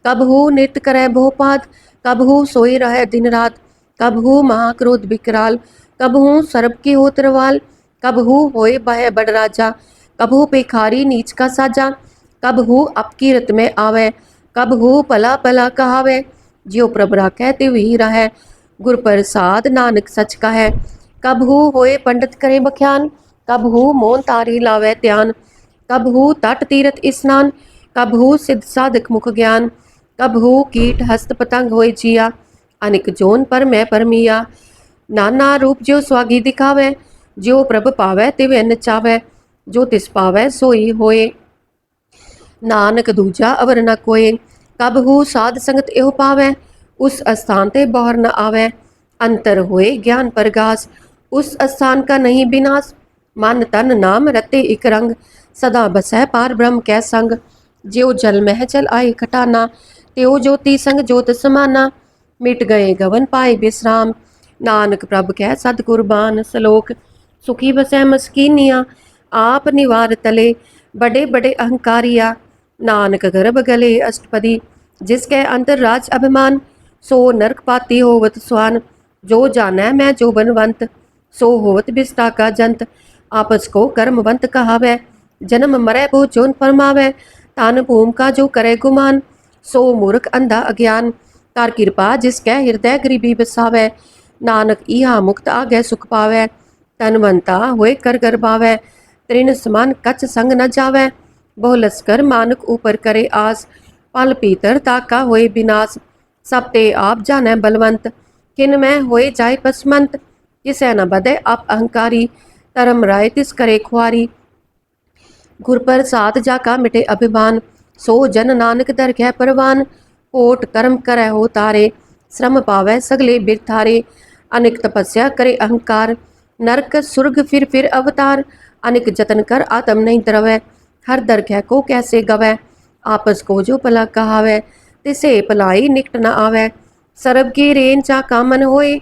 Speaker 1: कबहू नृत्य करे बहुपात, कबहू सोई रहे दिन रात, कबहू महाक्रोध विकराल, कबहू सर्प की हो तरवाल, कबहू होए बह बड़ राजा, कबहू पेखारी नीच का साजा, कबहू अपकीरत में आवे, कबहू पला पला कहावे, ज्यो प्रभ राखै तिव ही रहै, गुर प्रसाद नानक सच का है, कबहू होए पंडित करे बख्यान, कबहू मोन तारी लावे ध्यान, कबहू तट तीरथ स्नान, कबहू सिद्ध साधक मुख ज्ञान, कबहू कीट हस्त पतंग होए जिया, अनिक जोन पर मैं परमिया, नाना रूप जो स्वागी दिखावे, जो प्रभ पावै तिव नचावै, जो तिस पावै सोई होए, नानक दूजा अवर न कोय, कबहू साध संगत एहो पावै, उस स्थान ते बहर न आवे, अंतर होए ज्ञान प्रगास, उस स्थान का नहीं विनाश, मन तन नाम रते इक रंग, सदा बसै पार ब्रह्म कै संग, ज्यो जल मह जल आए खटाना, त्यो ज्योति संग ज्योत समाना, मिट गए गवन पाए विश्राम, नानक प्रभ कै सद कुर्बान। श्लोक। सुखी बसै मस्कीनिया, आप निवार तले बड़े बड़े अहंकारिया। नानक गर्भ गले अष्टपदी, जिसके अंतर राज अभिमान। सो नरक पाती होवत स्वान, जो जानै मैं जो बनवंत। सो होवत बिस्टा का जंत, आपस को कर्मवंत कहावै। जन्म मरै भो जोन फरमावै, तान भूम का जो करे गुमान। सो मूर्ख अंधा अज्ञान, तार कृपा जिसकै हृदय गरीबी बसावै। नानक इहा मुक्त आगे सुख पावै, तनवंता होए कर गर्भावै। तृण समान कच संग न जावै, बहु लस्कर मानक ऊपर करे आस। पल पीतर ताका होए विनाश, सब ते आप जानै बलवंत। किन में होए जाए पसमंत, किसै न बधे आप अहंकारी। धर्म राय तिस करे खुआरी, गुर प्रसाद जाका मिटे अभिमान। सो जन नानक दरगह परवान, कोट कर्म करे हो तारे। श्रम पावै सगले बिरथारे, अनेक तपस्या करे अहंकार। नरक सुर्ग फिर अवतार, अनेक जतन कर आत्म नहीं द्रवै। हर दरगह को कैसे गवै, आपस को जो भला कहावै। तिसे भलाई निकट न आवै, सरब की रेन चा कामन होए।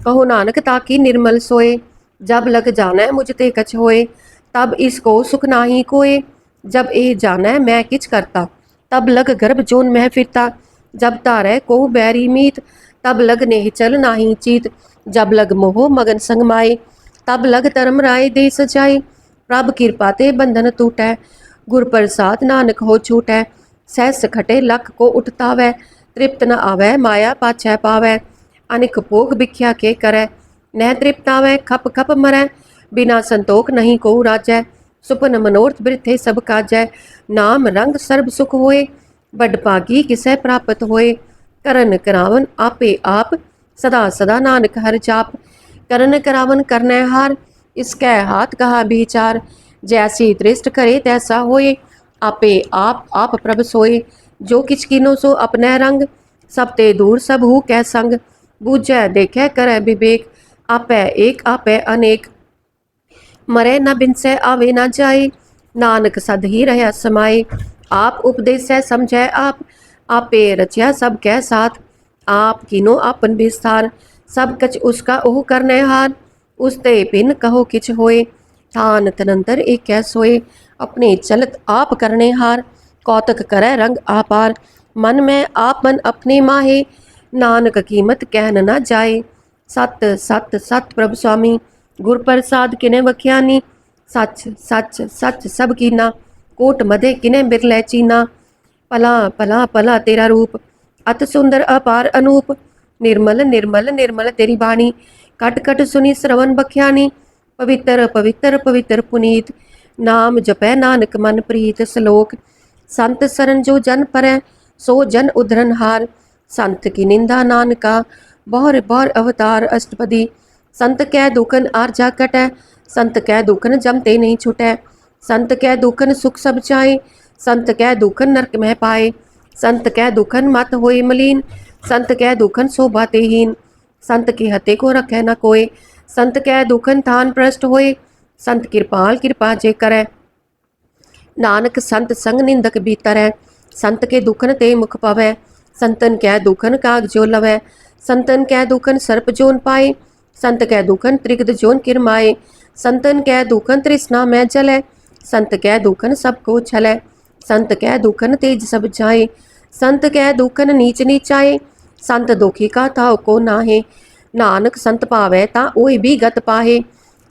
Speaker 1: कहो नानक ताकी निर्मल सोए, जब लग जानै मुझ ते कछ होए। तब इसको सुख नाही कोए, जब ए जानै मैं किछ करता। तब लग गर्भ जोन मैं फिरता, जब तारै को बैरी मीत। तब लग नेह नाही चीत, जब लग मोह मगन संग माए। तब लग धर्म राय दे सजाए, प्रभ कृपा ते बंधन टूटै। गुर प्रसाद नानक हो छूटै, सहस खटे लख को उठतावै। तृप्त न आवै माया पाछै पावै, अनिक भोग भिख्या के करै। न तृप्त आवै खप खप मरै, बिना संतोख नहीं को राजै। सुपन मनोरथ वृथे सब काजै, नाम रंग सर्ब सुख होए। बड भागी किसै प्राप्त होए, करन करावन आपे आप। सदा सदा नानक हर जाप, करन करावन करनै हार। इसकै हाथ कहा विचार, जैसी दृष्ट करे तैसा होए। आपे आप प्रभ सोए, जो किछ कीनो सो अपने रंग। सब ते दूर सब हु कै संग, बूझै देखे करे विवेक। आपै एक आपै अनेक, मरे न बिनसै आवे न जाए। नानक सद ही रहा समाए, आप उपदेसै समझै आप। आपे रचिया सब कै साथ, आप किनो आपन विस्तार। सब कछ उसका ओह करने हार, उसते बिन कहो किछ होए। थान तनंतर एक कै सोए, अपने चलत आप करने हार। कौतक करे रंग आपार, मन में आप मन अपने माहे। नानक कीमत कहन न जाए, सत सत सत प्रभु स्वामी। गुर प्रसाद किने वख्यानी, सच सच सच सब कीना। कोट मधे किने बिरलै चीना, पला पला पला तेरा रूप। अत सुंदर अपार अनूप, निर्मल निर्मल निर्मल तेरी बाणी। कट कट सुनी श्रवण बख्यानी, पवित्र पवित्र पवित्र पुनीत। नाम जपै नानक मन प्रीत। श्लोक, संत सरन जो जन परै, सो जन उद्धरन हार। संत की निंदा नानका, बौर बौर अवतार। अष्टपदी, संत कै दुखन आरजा कटै, संत कै दुखन जमते नहीं छुटै। संत कै दुखन सुख सब चाए, संत कै दुखन नरक में पाए। संत कै दुखन मत होए मलीन, संत कै दुखन शोभा तेहीन। संत के हते को रखै न कोय, संत कै दुखन थान प्रष्ट होए। संत कृपाल कृपा जे करै, नानक संत संग निंदक भीतर है। संत के दुखन ते मुख पवै, संतन कै दुखन काग जो लवै। संतन कै दुखन सर्प जोन पाए, संत कै दुखन त्रिगद जोन किरमाए। संतन कै दुखन तृष्णा में जलै, संत कै दुखन सबको छलै। संत कै दुखन तेज सब जाए, संत कै दुखन नीच नीचाए। संत दुखी का ताव को नाहे, नानक संत पावै ता ओए भी गत पाहे।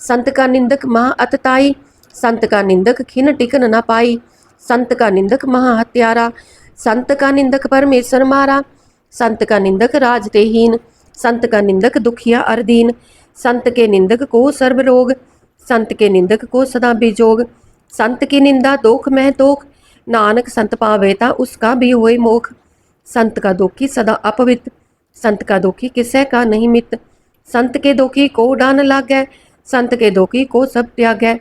Speaker 1: संत का निंदक महा अतताई, संत का निंदक खिन टिकन न पाई। संत का निंदक महा हत्यारा, संत का निंदक परमेश्वर मारा। संत का निंदक राजतेहीन, संत का निंदक दुखिया अरदीन। संत के निंदक को सर्व रोग, संत के निंदक को सदा बिजोग। संत की निंदा दोख में दोख, नानक संत पावे ता उसका भी होए मोख। संत का दोखी सदा अपवित्र, संत का दोखी किसै का नहीं मित। संत के दोखी को डान लागै, संत के दोखी को सब त्यागै।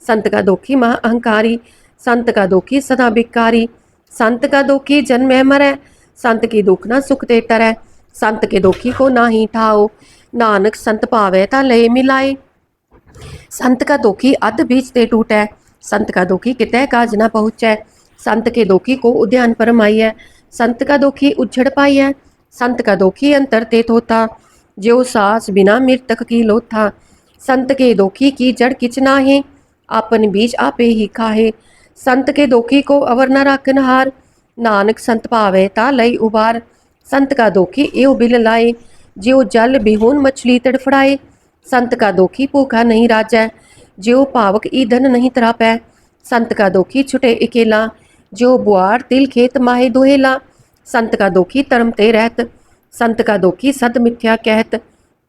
Speaker 1: संत का दोखी महा अहंकारी, संत का दोखी सदा भिकारी। संत का दोखी जन्मै मरै, संत की दुख न सुख ते टरै। संत के दोखी को नाही ठाओ, नानक संत पावै ता लय मिलाए। संत का दोखी अध बीच ते टूटै, संत का दोखी कितै काज न पहुँचै। संत के दोखी को उद्यान परमाइयै, संत का दोखी उज्झड़ पाइयै। संत का दोखी अंतर ते थोथा, ज्यो सास बिना मृतक की लोथा। संत के दोखी की जड़ किच नाहे, आपन बीज आपे ही खाहे। संत के दोखी को अवर न राखन हार, नानक संत भावे ता लई उबार। संत का दोखी एव बिल लाए, ज्यो जल बिहून मछली तड़फड़ाए। संत का दोखी भूखा नहीं राजै, ज्यो पावक ईंधन नहीं तरापै। संत का दोखी छुटे अकेला, ज्यो बुआर तिल खेत माहे दोहेला। संत का दोखी तरम ते रहत, संत का दोखी सद मिथ्या कहत।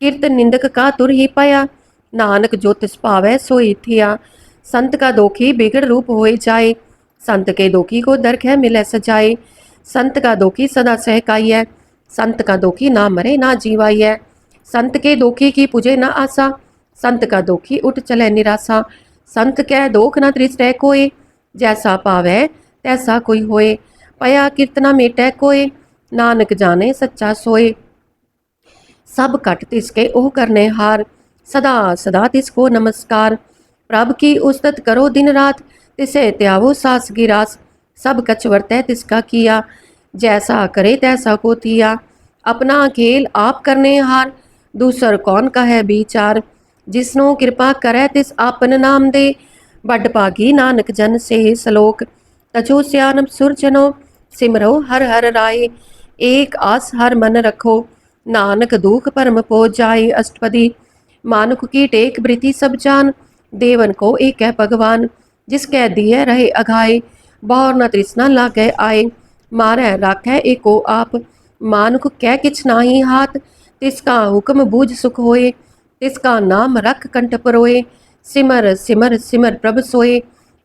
Speaker 1: किरत निंदक का तुर ही पाया, नानक जो तिस पावै सोई थिया। संत का दोखी बिगड़ रूप होए जाए, संत के दोखी को दरख है मिले सजाए। संत का दोखी सदा सहकाई है, संत का दोखी ना मरे ना जीवाई है। संत के दोखी की पूजे न आसा, संत का दोखी उठ चले निराशा। संत कह दोख न दृष्टै कोय, जैसा पावै तैसा कोई होए। पया कीर्तना मेटै कोय, नानक जाने सच्चा सोए। सब कट तिसके ओह करने हार, सदा सदा तिसको नमस्कार। प्रभ की उस्तत करो दिन रात, तिसे त्यावो सास गिरास। सब कछ वर्तै तिसका किया, जैसा करे तैसा को तिया। अपना खेल आप करने हार, दूसर कौन का है विचार। जिसनो कृपा करे तिस आपन नाम दे, बड भागी नानक जन से सलोक। तजो सियानम सुरजनो, सिमरो हर हर राय। एक आस हर मन रखो, नानक दुख परम पो जाए। अष्टपदी मानुख की टेक बृति सब जान, देवन को एक है भगवान। जिसकै दिए रहे अघाए, बौर न तृष्णा लागे आए। मारै राखै एको आप, मानुख कै किछ नाही हाथ। तिसका हुक्म बूझ सुख होए, तिसका नाम रख कंठ परोए। सिमर सिमर सिमर प्रभ सोए,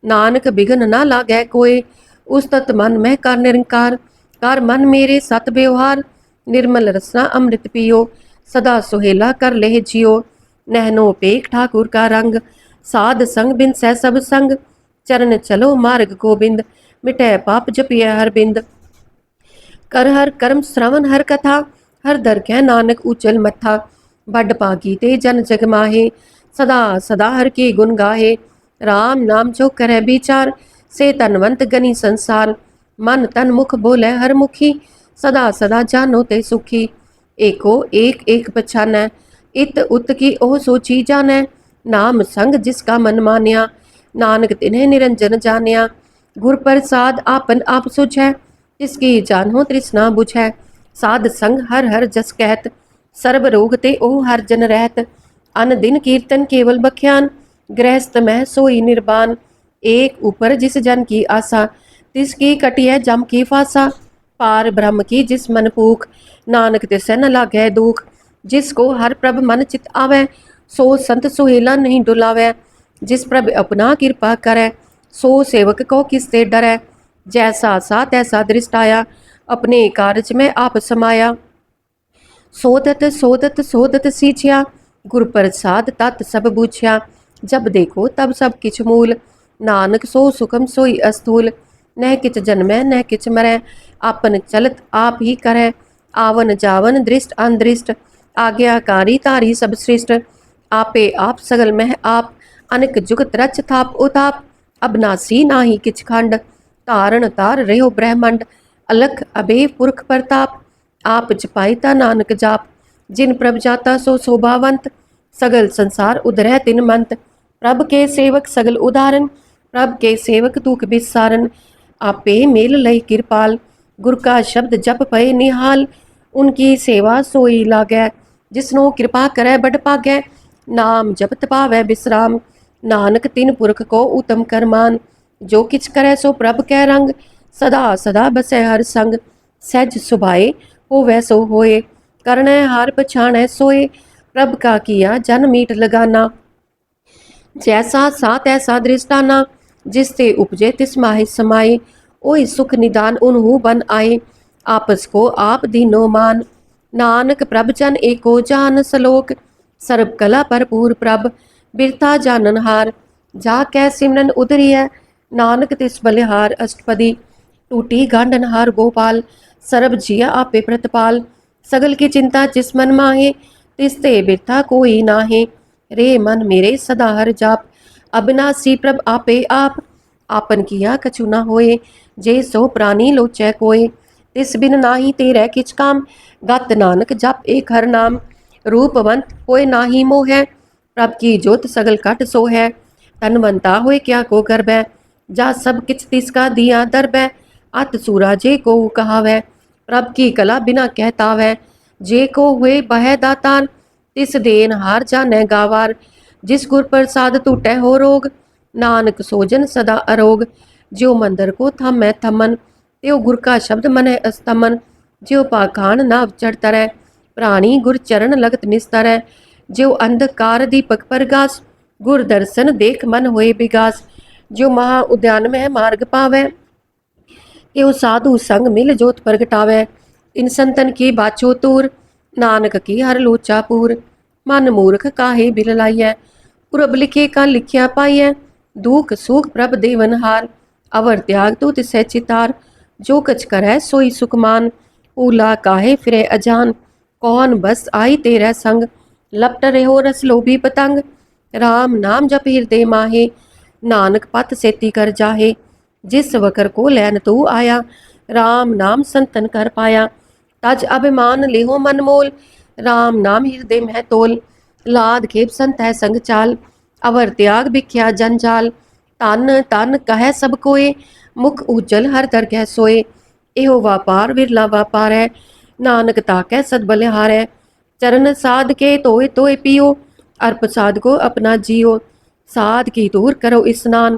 Speaker 1: नानक बिघन न लागै कोय। उस्तत मन में कर निरंकार, कर मन मेरे सत व्यवहार। निर्मल रसना अमृत पियो, सदा सुहेला कर लेह जियो। नहनो पेख ठाकुर का रंग, साध संग बिन सह सब संग। चरण चलो मार्ग गोबिंद, मिटै पाप जपिय हर बिंद। कर हर कर्म श्रवण हर कथा, हर दर कै नानक उचल मथा। बड पागी ते जन जग माहे, सदा सदा हर के गुण गाहे। राम नाम जो करे विचार, से तनवंत गनी संसार। मन तन मुख बोले हर मुखी, सदा सदा जानो ते सुखी। एको एक एक पछानै, इत उत की ओह सोची जानै। नाम संग जिसका मन मान्या, नानक तिन्हें निरंजन जान्या। गुर प्रसाद आपन आप सुझै, तिसकी जानो तृष्णा बुझै। साध संग हर हर जस कहत, सर्ब रोग ते ओह हर जन रहत। अन दिन कीर्तन केवल बख्यान, गृहस्थ मह सोई निर्बान। एक ऊपर जिस जन की आशा, तिसकी कटिय जम की फासा। पार ब्रह्म की जिस मन पूख, नानक तिसै न लागै दुख। जिसको हर प्रभ मन चित आवै, सो संत सुहेला नहीं डुलावै। जिस प्रभ अपना कृपा करै, सो सेवक को किससे डरै। जैसा सा तैसा दृष्ट आया, अपने कारज में आप समाया। सोदत सोदत सोदत सींचिया, गुर प्रसाद तत् सब बूझिया। जब देखो तब सब किछ मूल, नानक सो सुखम सोई अस्थूल। न किच जन्मै न किच मरै, आपन चलत आप ही करै। आवन जावन दृष्ट अनदृष्ट, आज्ञाकारी तारी सब सृष्ट। आपे आप सगल मह आप, अनेक जुगत रच थाप उताप। अबनासी नाही किछ खंड, तारण तार रहो ब्रह्मंड। अलख अबे पुरख प्रताप, आप जपाइता नानक जाप। जिन प्रभ जाता सो शोभावंत, सगल संसार उधरै तिन मंत। प्रभ के सेवक सगल उदाहरण, प्रभ के सेवक दुख बिसारन। आपे मेल लई कृपाल, गुर का शब्द जप पए निहाल। उनकी सेवा सोई लागै, जिसनो कृपा करै बड पागै। नाम जपत पावै विश्राम, नानक तिन पुरख को उत्तम करमान। जो किछ करै सो प्रभ कै रंग, सदा सदा बसै हर संग। सहज सुभाए होवै सो होए, करनै हार पछाणै सोए। प्रभ का किया जन मीट लगाना, जैसा सा तैसा दृष्टाना। जिससे उपजे तिस माहि समाए, ओहि सुख निदान उन्हु बन आए। आपस को आप दीनो मान, नानक प्रभ जन एको जान सलोक। सर्व कला भरपूर प्रभ, बिरथा जाननहार। जा कै सिमरन उधरिय, नानक तिस बलिहार। अष्टपदी टूटी गांडनहार गोपाल, सर्ब जिया आपे प्रतपाल। सगल की चिंता जिस मन माहे, तिसते बिरथा कोई नाहे। रे मन मेरे सदा हर जाप, अविनाशी प्रभ आपे आप। आपन किया कछु न होए, जे सो प्राणी लोचै कोय। तिस बिन नाही तेरै किछ काम, गत नानक जप एक हर नाम। रूपवंत कोय नाही मोह, प्रभ की जोत सगल कट सोहै। तनवंता होए क्या को करबै, जा सब किछ तिसका दिया दरबै, अत सूरा जे को कहावै, प्रभ की कला बिना कहतावै, जे को हुए बह दातार, तिस देन हार जानै गावार, जिस गुर प्रसाद टूटै हो रोग, नानक सोजन सदा अरोग, ज्यो मंदिर को थमै थमन, त्यो गुर का शब्द मन अस्तमन, ज्यो पाखान नाव चढ़ तरै, प्राणी गुर चरण लगत निस्तरै, ज्यो अंधकार दीपक प्रगास, गुर दर्शन देख मन होए विगास, जो महा उद्यान में मार्ग पावै, त्यो साधु संग मिल जोत प्रगटावै, इन संतन की बाछो तूर, नानक की हर लोचा पूर, मन मूर्ख काहे बिल लाइयै, पुरब लिखे का लिखिया पाइयै, दुख सुख प्रभ देवन हार, अवर त्याग तू तिसै चितार, जो कछ करै सोई सुखमान, ऊला काहे फिरे अजान, कौन बस आई तेरे संग, लपट रहो रस लोभी पतंग, राम नाम जप हृदय माहे, नानक पत सेती कर जाहे, जिस वकर को लैन तू आया, राम नाम संतन कर पाया, तज अभिमान लेहो मन मोल, राम नाम हृदय में तोल, लाद खेप संत है संग चाल, अवर त्याग भिख्या जंजाल, तन तन कह सब कोय, मुख उज्जल हर दरगह सोए, एहो व्यापार विरला व्यापार है, नानक ताकै सद बलिहार है, चरण साध के तोय तोय पियो, अर्प साध को अपना जियो, साध की दूर करो स्नान,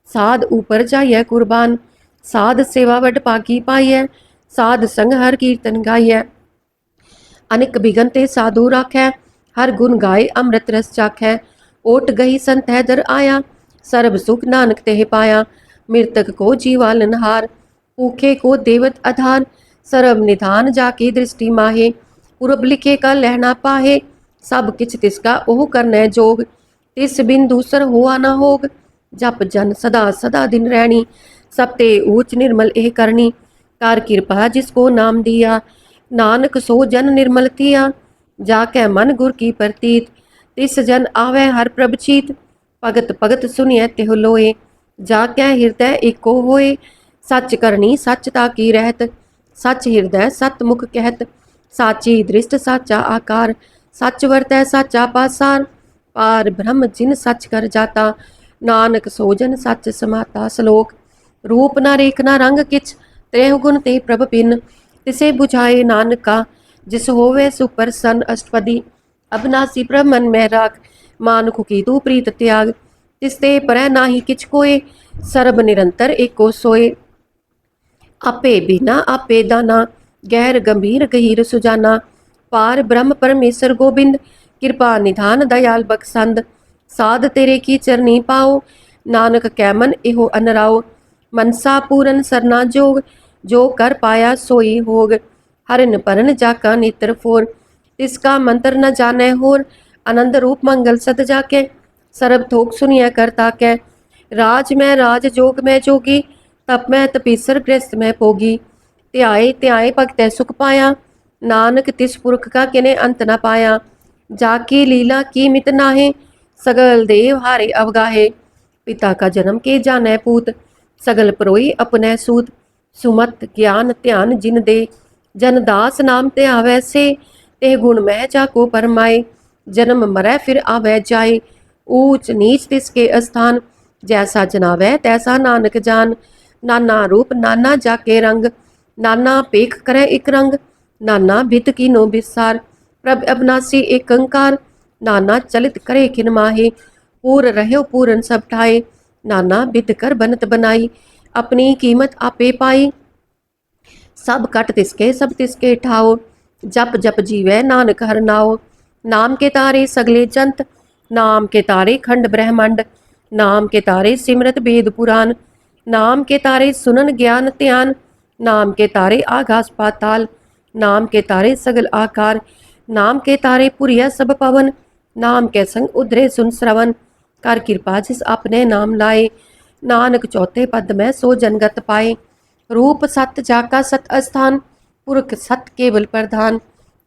Speaker 1: साध ऊपर जाइए कुर्बान, साध सेवा वड पाकी पाइय, साध संग हर कीर्तन गाइय, अनिक बिगनते साधु राखै, हर गुण गाय अमृत रस चाखै, ओट गई संत है दर आया, सर्ब सुख नानक तेह पाया, मृतक को जीवालन हार, भूखे को देवत आधार, सर्व निधान जाके दृष्टि माहे, पुरब लिखे का लहना पाहे, सब किछ तिसका ओह करनै जोग, तिस बिन दूसर हुआ न होग, जप जन सदा सदा दिन रैनी, सबते ऊच निर्मल एह करनी, कार कृपा जिसको नाम दिया, नानक सो जन निर्मल थिया, जाकै मन गुर की प्रतीत, तिस जन आवे हर प्रभ चीत, भगत भगत सुनिय तिह लोए, जाकै हृदय एको होए, सच करनी सच ताकी रहत, सच हृदय सत मुख कहत, साची दृष्ट साचा आकार, सच वरतै साचा पासार, पार ब्रह्म जिन सच कर जाता, नानक सोजन सच समाता। श्लोक रूप न रेख न रंग किछ, त्रेह गुण ते प्रभ पिन, तिसे बुझाए नानका, जिस होवे सुप्रसन्न अष्टपदी, अबनासी प्रभ मन में राख, मानुख की तू प्रीत त्याग, तिसते परह नाही किछ कोय, सर्ब निरंतर एको सोए, आपे बिना आपे दाना, गहर गंभीर गहीर सुजाना, पार ब्रह्म परमेश्वर गोबिंद, कृपा निधान दयाल बख्शंद, साध तेरे की चरनी पाओ, नानक कै मन एहो अनराओ, मनसा पूरन सरना जोग, जो कर पाया सोई होग, हरन परन जाका नेत्र फोर, तिसका मंत्र न जाने होर, आनंद रूप मंगल सद जाके, सरब थोक सुनिया करता कै, राज में राज जोग में जोगी, तप में तपीसर गृहस्थ में भोगी, त्याए त्याए भगतै सुख पाया, नानक तिस पुरख का किने अंत न पाया, जाकी लीला की मित नाहे, सगल देव हारे अवगाहे, पिता का जन्म के जानै पूत, सगल परोई अपने सूत, सुमत ज्ञान ध्यान जिन दे, जन दास नाम ते आवे से, ते गुण मह जाको परमाए, जन्म मरै फिर आवे जाए, ऊंच नीच तिसके स्थान, जैसा जनावै तैसा नानक जान, नाना रूप नाना जाके रंग, नाना पेख करे एक रंग, नाना भित की नो बिसार, प्रभ अबनासी एक अंकार, नाना चलित करे खिन माहे, पूर रहो पूरन सब ठाए, नाना बिद कर बनत बनाई, अपनी कीमत आपे पाई, सब कट तिसके सब तिसके ठाओ, जप जप जीवै नानक हर नाओ, नाम के तारे सगले जंत, नाम के तारे खंड ब्रह्मांड, नाम के तारे सिमरत वेद पुराण, नाम के तारे सुनन ज्ञान ध्यान, नाम के तारे आकाश पाताल, नाम के तारे सगल आकार, नाम के तारे पुरिया सब पवन, नाम के संग उधरे सुन श्रवण, कर कृपा जिस अपने नाम लाए, नानक चौथे पद में सो जनगत पाए, रूप सत जाका सत अस्थान, पुरख सत केवल प्रधान,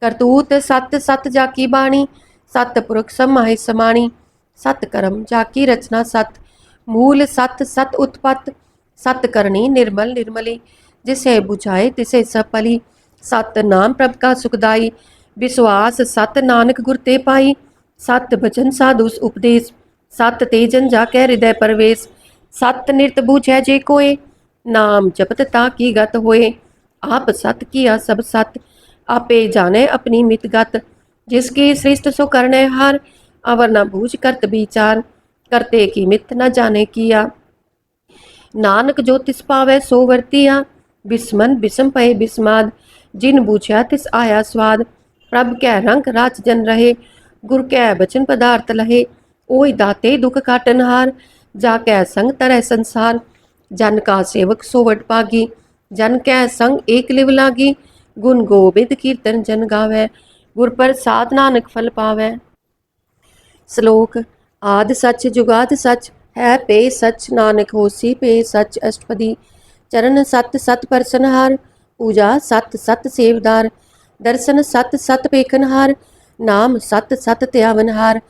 Speaker 1: करतूत सत सत जाकी बाणी, सत पुरख समाहि समाणी, सत कर्म जाकी रचना सत, मूल सत सत उत्पत्त, सत करनी निर्मल निर्मली, जिसे बुझाए तिसे सफली, सत नाम प्रभ का सुखदाई, विश्वास सत नानक गुर ते पाई, सत बचन साधु उपदेश, सत तेजन जाके हृदय परवेश, सत निरत बूझै जे कोय, नाम जपत ताकी गत होए। आप सत किया सब सत, आपे जाने अपनी मित गत। जिसकी सृष्ट सो करने हार, अवर न बूझ करत विचार। करते की मित न जाने किया, नानक जो तिस पावै सो वर्तिया। बिस्मन बिसम पए बिस्माद, जिन बूझया तिस आया स्वाद। प्रभ कै रंग राच जन रहे, गुर कै बचन पदार्थ लहे। ओई दाते दुख काटनहार, जाकै संग तरह संसार। जन का सेवक सोवट पागी, जन कै संग एक लिव लागी। गुण गोबिंद कीर्तन जन गावै, गुर प्रसाद नानक फल पावै। श्लोक। आदि सच जुगाद सच, है पे सच, नानक होसी पे सच। अष्टपदी। चरण सत सत परसनहार, पूजा सत सत सेवदार। दर्शन सत सत पेखनहार, नाम सत सत त्यावनहार।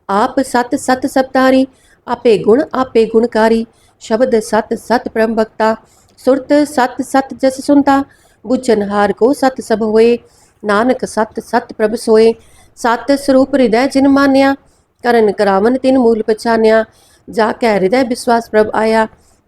Speaker 1: आप सत सत सपतारी, आपे आपे गुणकारी। शब्द सत सत परम भक्ता, सुरत सत सत जस सुनता। बुझनहार को सत सब होए, नानक सत सत प्रभ सोए। सत स्वरूप हृदय जिन मान्या, करन करावन तिन मूल पछान्या। जाकै हृदय विश्वास प्रभ आया,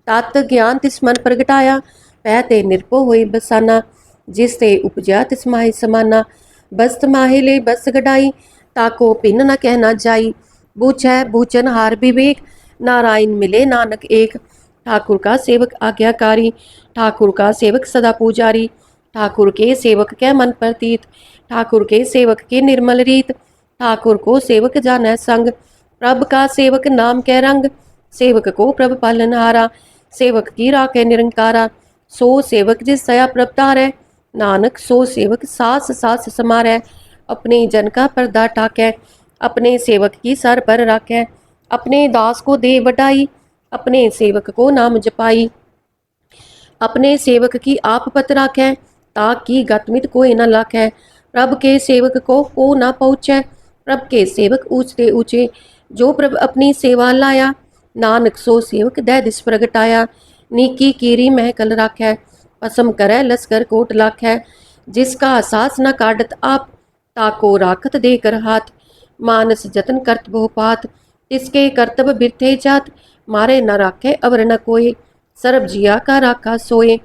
Speaker 1: तत् ज्ञान तिस मन प्रगटाया। पै ते निरपो होई बसाना, जिस ते उपजया तिस माहि समाना। बस्त माहे ले बस गडाई, ताको पिन न कहना जाई। बूझै बूझन हार विवेक, नारायण मिले नानक एक। ठाकुर का सेवक आज्ञाकारी, ठाकुर का सेवक सदा पूजारी। ठाकुर के सेवक के मन प्रतीत, ठाकुर के सेवक के निर्मल रीत। ठाकुर को सेवक जानै संग, प्रभ का सेवक नाम कै रंग। सेवक को प्रभ पालनहारा, सेवक की राखे निरंकारा। सो सेवक जिस दया प्रभ तारै, नानक सो सेवक सास सास समारै। अपने जन का पर्दा टाकै, अपने सेवक की सर पर राखै। अपने दास को दे वडाई, अपने सेवक को नाम जपाई। अपने सेवक की आप पत राखै, ताकि गतमित कोई न लाखै। प्रभ के सेवक को न पहुँचै, प्रभ के सेवक ऊंचते ऊंचे। जो प्रभ अपनी सेवा लाया, नानक सो सेवक दै दिस प्रगटाया। नीकी कीरी महकल राखै, पसम करै लश्कर कोट लाखै। जिसका सास न काटत आप, ताको राखत देकर हाथ। मानस जतन करत बहुपात, इसके कर्तव्य बिरथे जात। मारे न राखे अवर न कोय, सर्व जिया का राखा सोए।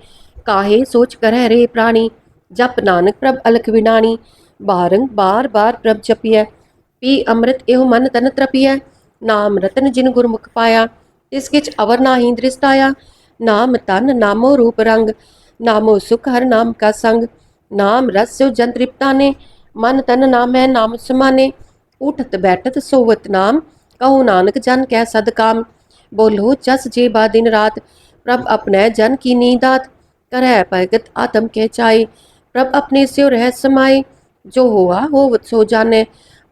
Speaker 1: काहे सोच करह रे प्राणी, जप नानक प्रभ अलख विनानी। बारंग बार बार प्रभ जपिय, पी अमृत एवं मन तन त्रपिय। नाम रतन जिन गुरमुख पाया, तिस किच अवर नाहि दृष्टाया। नाम तन नामो रूप रंग, नामो सुख हर नाम का संग। नाम रस जो जन तृप्ताने, मन तन नाम है नाम समाने। उठत बैठत सोवत नाम, कहो नानक जन कै सद काम। बोलो जस जे बा दिन रात, प्रभ अपने जन की नींदात। करह भगत आत्म के चाय, प्रभ अपने स्यो रह समाये। जो हुआ होवत सो जाने,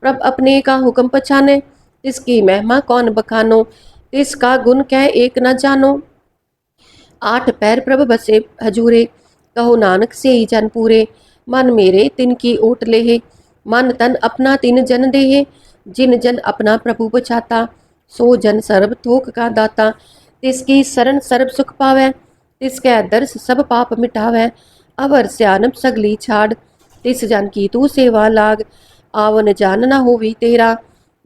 Speaker 1: प्रभ अपने का हुक्म पछाने। तिसकी महिमा कौन बखानो, तिसका गुण कह एक न जानो। आठ पैर प्रभ बसे हजूरे, कहो नानक से ही जन पूरे। मन मेरे तिन की ओट लेहे, मन तन अपना तिन जन देहे। जिन जन अपना प्रभु बचाता, सो जन सर्व थोक का दाता। तिसकी शरण सर्व सुख पावै, तिसकै दर्श सब पाप मिटावै। अवर स्यानप सगली छाड़, तिस जन की तू सेवा लाग। आवन जान न होवी तेरा,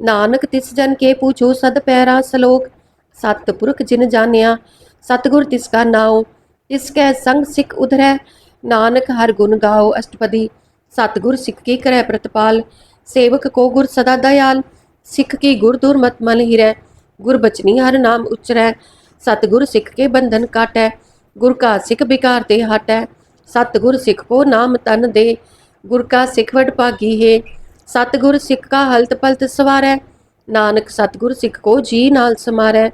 Speaker 1: नानक तिस जन के पूछो सद पैरा। सलोक। सतपुरख जिन जानिया, सतगुर तिसका नाओ। तिसकै संग सिख उधरै, नानक हर गुण गाओ। अष्टपदी। सतगुर सिख की करੈ प्रतिपाल, सेवक को गुर सदा दयाल। सिख की गुर दूर मत मन हिरै, गुर बचनी हर नाम उच्चरै। सतगुर सिख के बंधन काटै, गुर का सिख बिकार ते हटै। सतगुर सिख को नाम तन दे, गुर का सिख वड भागी है। सतगुर सिख का हलत पलत सवारै, नानक सतगुर सिख को जी नाल समारै।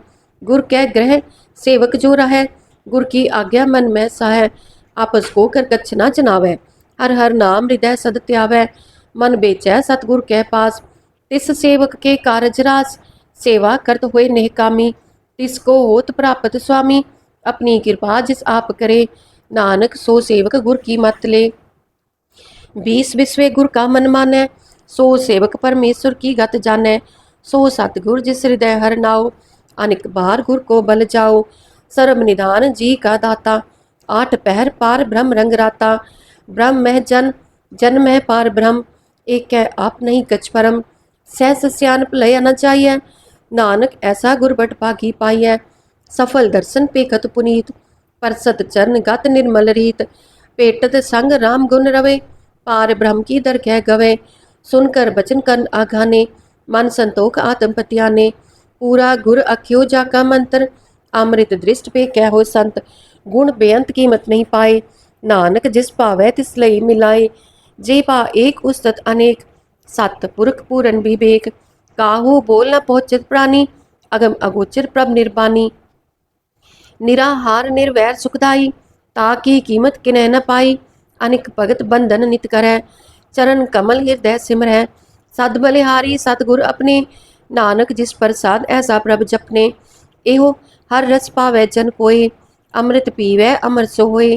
Speaker 1: गुर कै ग्रह सेवक जो रहै, गुर की आज्ञा मन में साहै। आपस को कर कछ न जनावै, हर हर नाम हृदय सद त्यावै। मन बेचै सतगुर के पास, तिस सेवक के कारज रास। सेवा करत हुए नेहकामी, तिसको होत प्राप्त स्वामी। अपनी कृपा जिस आप करे, नानक सो सेवक गुर की मत ले। 20 विश्वे गुर का मन मानै, सो सेवक परमेश्वर की गत जानै। सो सतगुर जिस हृदय हर नाओ, अनिक बार गुर को बल जाओ। सर्व निधान जी का दाता, आठ पहर पार ब्रह्म रंग राता। ब्रह्म मह जन, जन मह पार ब्रह्म, एक आप नहीं कछ परम। सहस स्यान लय न जाइय, नानक ऐसा गुरबट भागी पाइयै, सफल दर्शन पेखत पुनीत। परसत चरण गत निर्मल रीत, पेटत संग राम गुण रवे। पार ब्रह्म की दरगह गवे, सुनकर बचन कन आघाने। मन संतोख आत्म पतियाने, पूरा गुर अख्यो जाका मंत्र। अमृत दृष्ट पे कह हो संत, गुण बेअंत कीमत नहीं पाए। नानक जिस पावै तिस लई मिलाए, जे पा एक उस्तत अनेक। सत पुरख पूरन विवेक, काहू बोल न पहुँचत प्राणी। अगम अगोचर प्रभ निर्बानी, निराहार निर्वैर सुखदाई। ताकि कीमत किन्ह न पाई, अनिक भगत बंधन नित करै। चरण कमल हृदय सिमरै, सद बलिहारी सतगुर अपने। नानक जिस प्रसाद ऐसा प्रभ जपने, एहो हर रस पावै जन कोय। अमृत पीवै अमर सोए,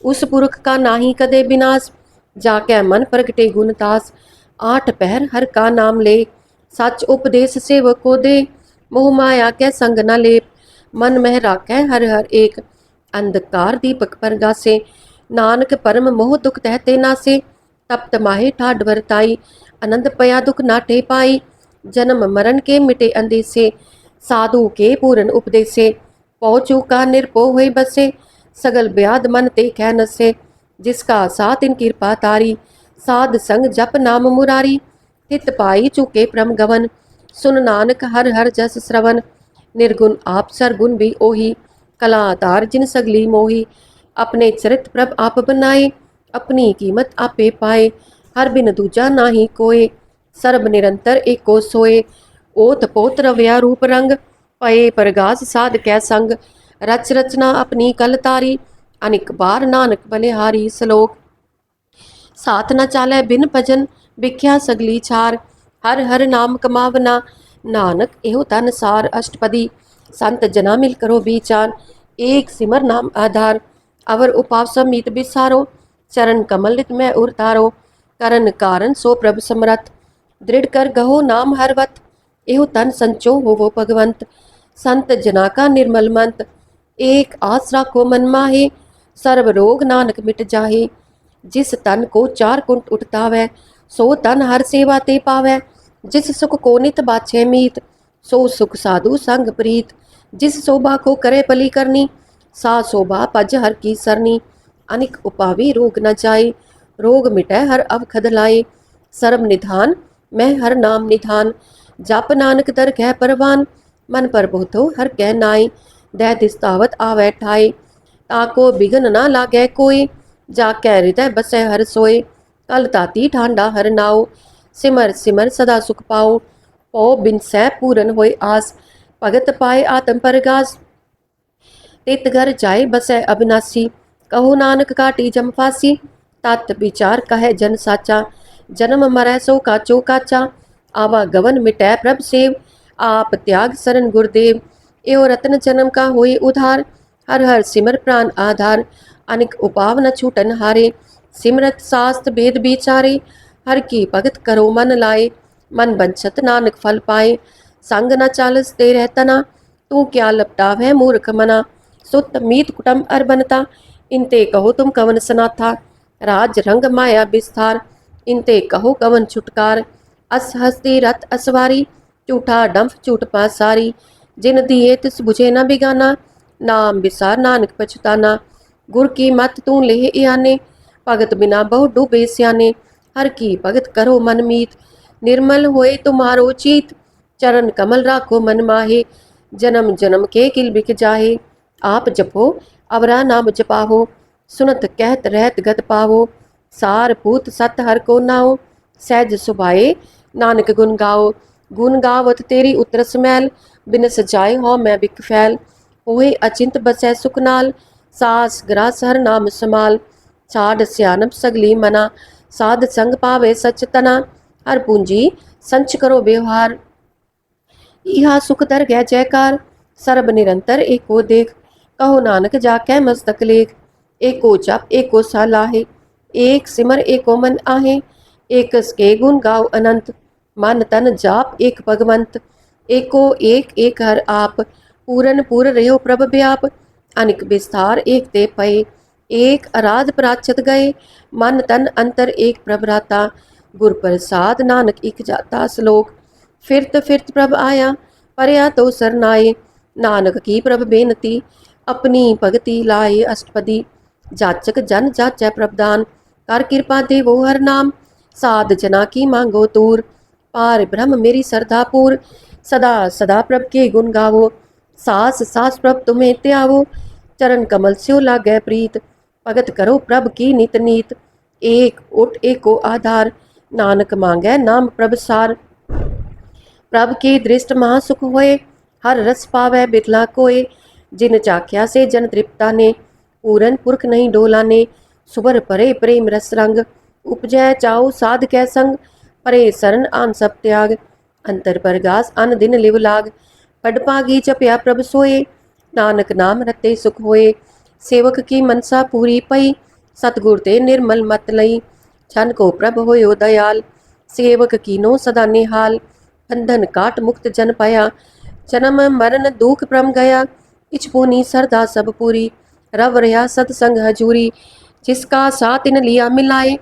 Speaker 1: उस पुरख का नाहि कदे विनाश। जाकै मन प्रगटे गुण तास, आठ पहर हर का नाम ले। सच उपदेश सेवक को दे, मोह माया कै संग न लेप। मन मह राखै हर हर एक, अंधकार दीपक परगासे। नानक परम मोह दुख तहते नासे, तप्त माहे ठाड वरताई। आनंद पया दुख नाटे पाई, जन्म मरण के मिटे अंदेसे। साधु के पूरन उपदेसे, पहुँचू का निर्भो हुए बसे। सगल ब्याद मन ते कै नसे, जिसका साथ इन कृपा तारी। साध संग जप नाम मुरारी, हित पाई चुके प्रम गवन। सुन नानक हर हर जस श्रवण, निर्गुण आप सरगुण भी ओही। कला तार जिन सगली मोही, अपने चरित प्रभ आप बनाए। अपनी कीमत आपे पाए, हर बिन दूजा नाही कोय। सर्ब निरंतर एको सोए, ओत पोत रव्या रूप रंग। पए परगास साध कै संग, रच रचना अपनी कल तारी। अनिक बार नानक बलिहारी सलोक, साथ न चालै बिन भजन। बिख्या सगली छार, हर हर नाम कमावना। नानक एहो तन सार अष्टपदी, संत जना मिल करो विचार। एक सिमर नाम आधार, अवर उपास मीत बिसारो। चरण कमल नित में उरतारो, करन कारण सो प्रभ समरथ। दृढ़ कर गहो नाम हरवत, एहो तन संचो होवो भगवंत। संत जना का निर्मल मंत, एक आस राखो मन माहे। सर्व रोग नानक मिट जाहे, जिस तन को चार कुंट उठतावै। सो तन हर सेवा ते पावै, जिस सुख को नित बाछे मीत। सो सुख साधु संग प्रीत, जिस शोभा को करे पली करनी। सा शोभा पज हर की सरनी, अनिक उपावी रोग न जाए। रोग मिटै हर अवखद लाए, सर्व निधान मैं हर नाम निधान। जप नानक दर गह परवान, मन पर बहुतो हर कह नाई। दै दिस्तावत आवै ठाए, ताको बिघन न लागै कोय। जाकै हृदय बसै हर सोए, कल ताती ठांडा हर नाओ। सिमर सिमर सदा सुख पाओ, पौ बिन सै पूरन होय आस। भगत पाए आत्म परगास, तित घर जाए बसै अविनाशी। कहो नानक काटी जम फासी, तत विचार कहे जन साचा। जन्म मरै सो काचो काचा, आवागवन मिटै प्रभ सेव। आप त्याग शरण गुरुदेव, एओ रत्न जन्म का होए उधार। हर हर सिमर प्राण आधार, अनिक उपाव न छूटन हारे। सिमरत शास्त्र वेद विचारे, हर की भगत करो मन लाए। मन बंछत नानक फल पाए, संग न चालस ते रहतना। तू क्या लपटावै मूर्ख मना, सुत मीत कुटम अर बनता। इनते कहो तुम कवन सनाथा, राज रंग माया विस्तार। इनते कहो कवन छुटकार, अस हस्ती रथ असवारी। झूठा डंफ झूठ पासारी, जिन दिए तिस बुझे न बिगाना। नाम बिसार नानक पछताना, गुर की मत तू लेह याने। भगत बिना बहु डूबे स्याने, हर की भगत करो मन मीत। निर्मल होए तुम्हारो चीत, चरण कमल राखो मन माहे। जन्म जन्म के किल बिक जाहे, आप जपो अवरा नाम जपाहो। सुनत कहत रहत गत पावो, सार पूत सत हर को नाओ। सहज सुभाए नानक गुन गाओ, गुन गावत तेरी उतरस मैल। बिनस जाए हो मैं बिक फैल, होए अचिंत बसै सुख नाल। सास ग्रास हर नाम समाल, छाड़ सियानप सगली मना। साध संग पावे सच तना, हर पूंजी संच करो व्यवहार। इहा सुख दर गै जयकार, सर्ब निरंतर एको देख। कहो नानक जाकै मस्तक लेख, एको जप एको सालाहे। एक सिमर एको मन आहे, एकस के गुण गाओ अनंत। मन तन जाप एक भगवंत, एको एक एक हर आप। पूरन पूर रहो प्रभ व्याप, अनिक विस्तार एक ते पए। एक आराध प्राचत गए, मन तन अंतर एक प्रभ राता। गुर प्रसाद नानक इक जाता सलोक, फिरत फिरत प्रभ आया। परया तो सरनाए। नानक की प्रभ बेनती, अपनी भगति लाए अष्टपदी। जाचक जन जाचै प्रभदान, कर कृपा देवो हर नाम। साध जना की मांगो तूर, पार ब्रह्म मेरी श्रद्धा पूर। सदा सदा प्रभ के गुण गावो, सास सास प्रभ तुम्हें त्यावो। चरण कमल स्यो लागै प्रीत, भगत करो प्रभ की नित नीत। एक उठ एको आधार, नानक मांगै नाम प्रभ सार। प्रभ की दृष्ट महासुख होए, हर रस पावै बिरला कोय। जिन चाख्या से जन तृप्ता ने, पूरन पुरख नहीं डोला ने। सुबर परे प्रेम रस रंग, उपजै चाऊ साध कै संग। परे शरण आन सब त्याग, अंतर परगास अन दिन लिव लाग। पड पागी जपया प्रभ सोए, नानक नाम रते सुख होए। सेवक की मनसा पूरी पई, सतगुर ते निर्मल मत लई। छन को प्रभ होयो दयाल, सेवक कीनो सदा निहाल। बंधन काट मुक्त जन पाया, जन्म मरण दुख प्रम गया। इछ पुनी सरदा सब पूरी, रव रहा सतसंग हजूरी। जिसका साथ इन लिया मिलाए,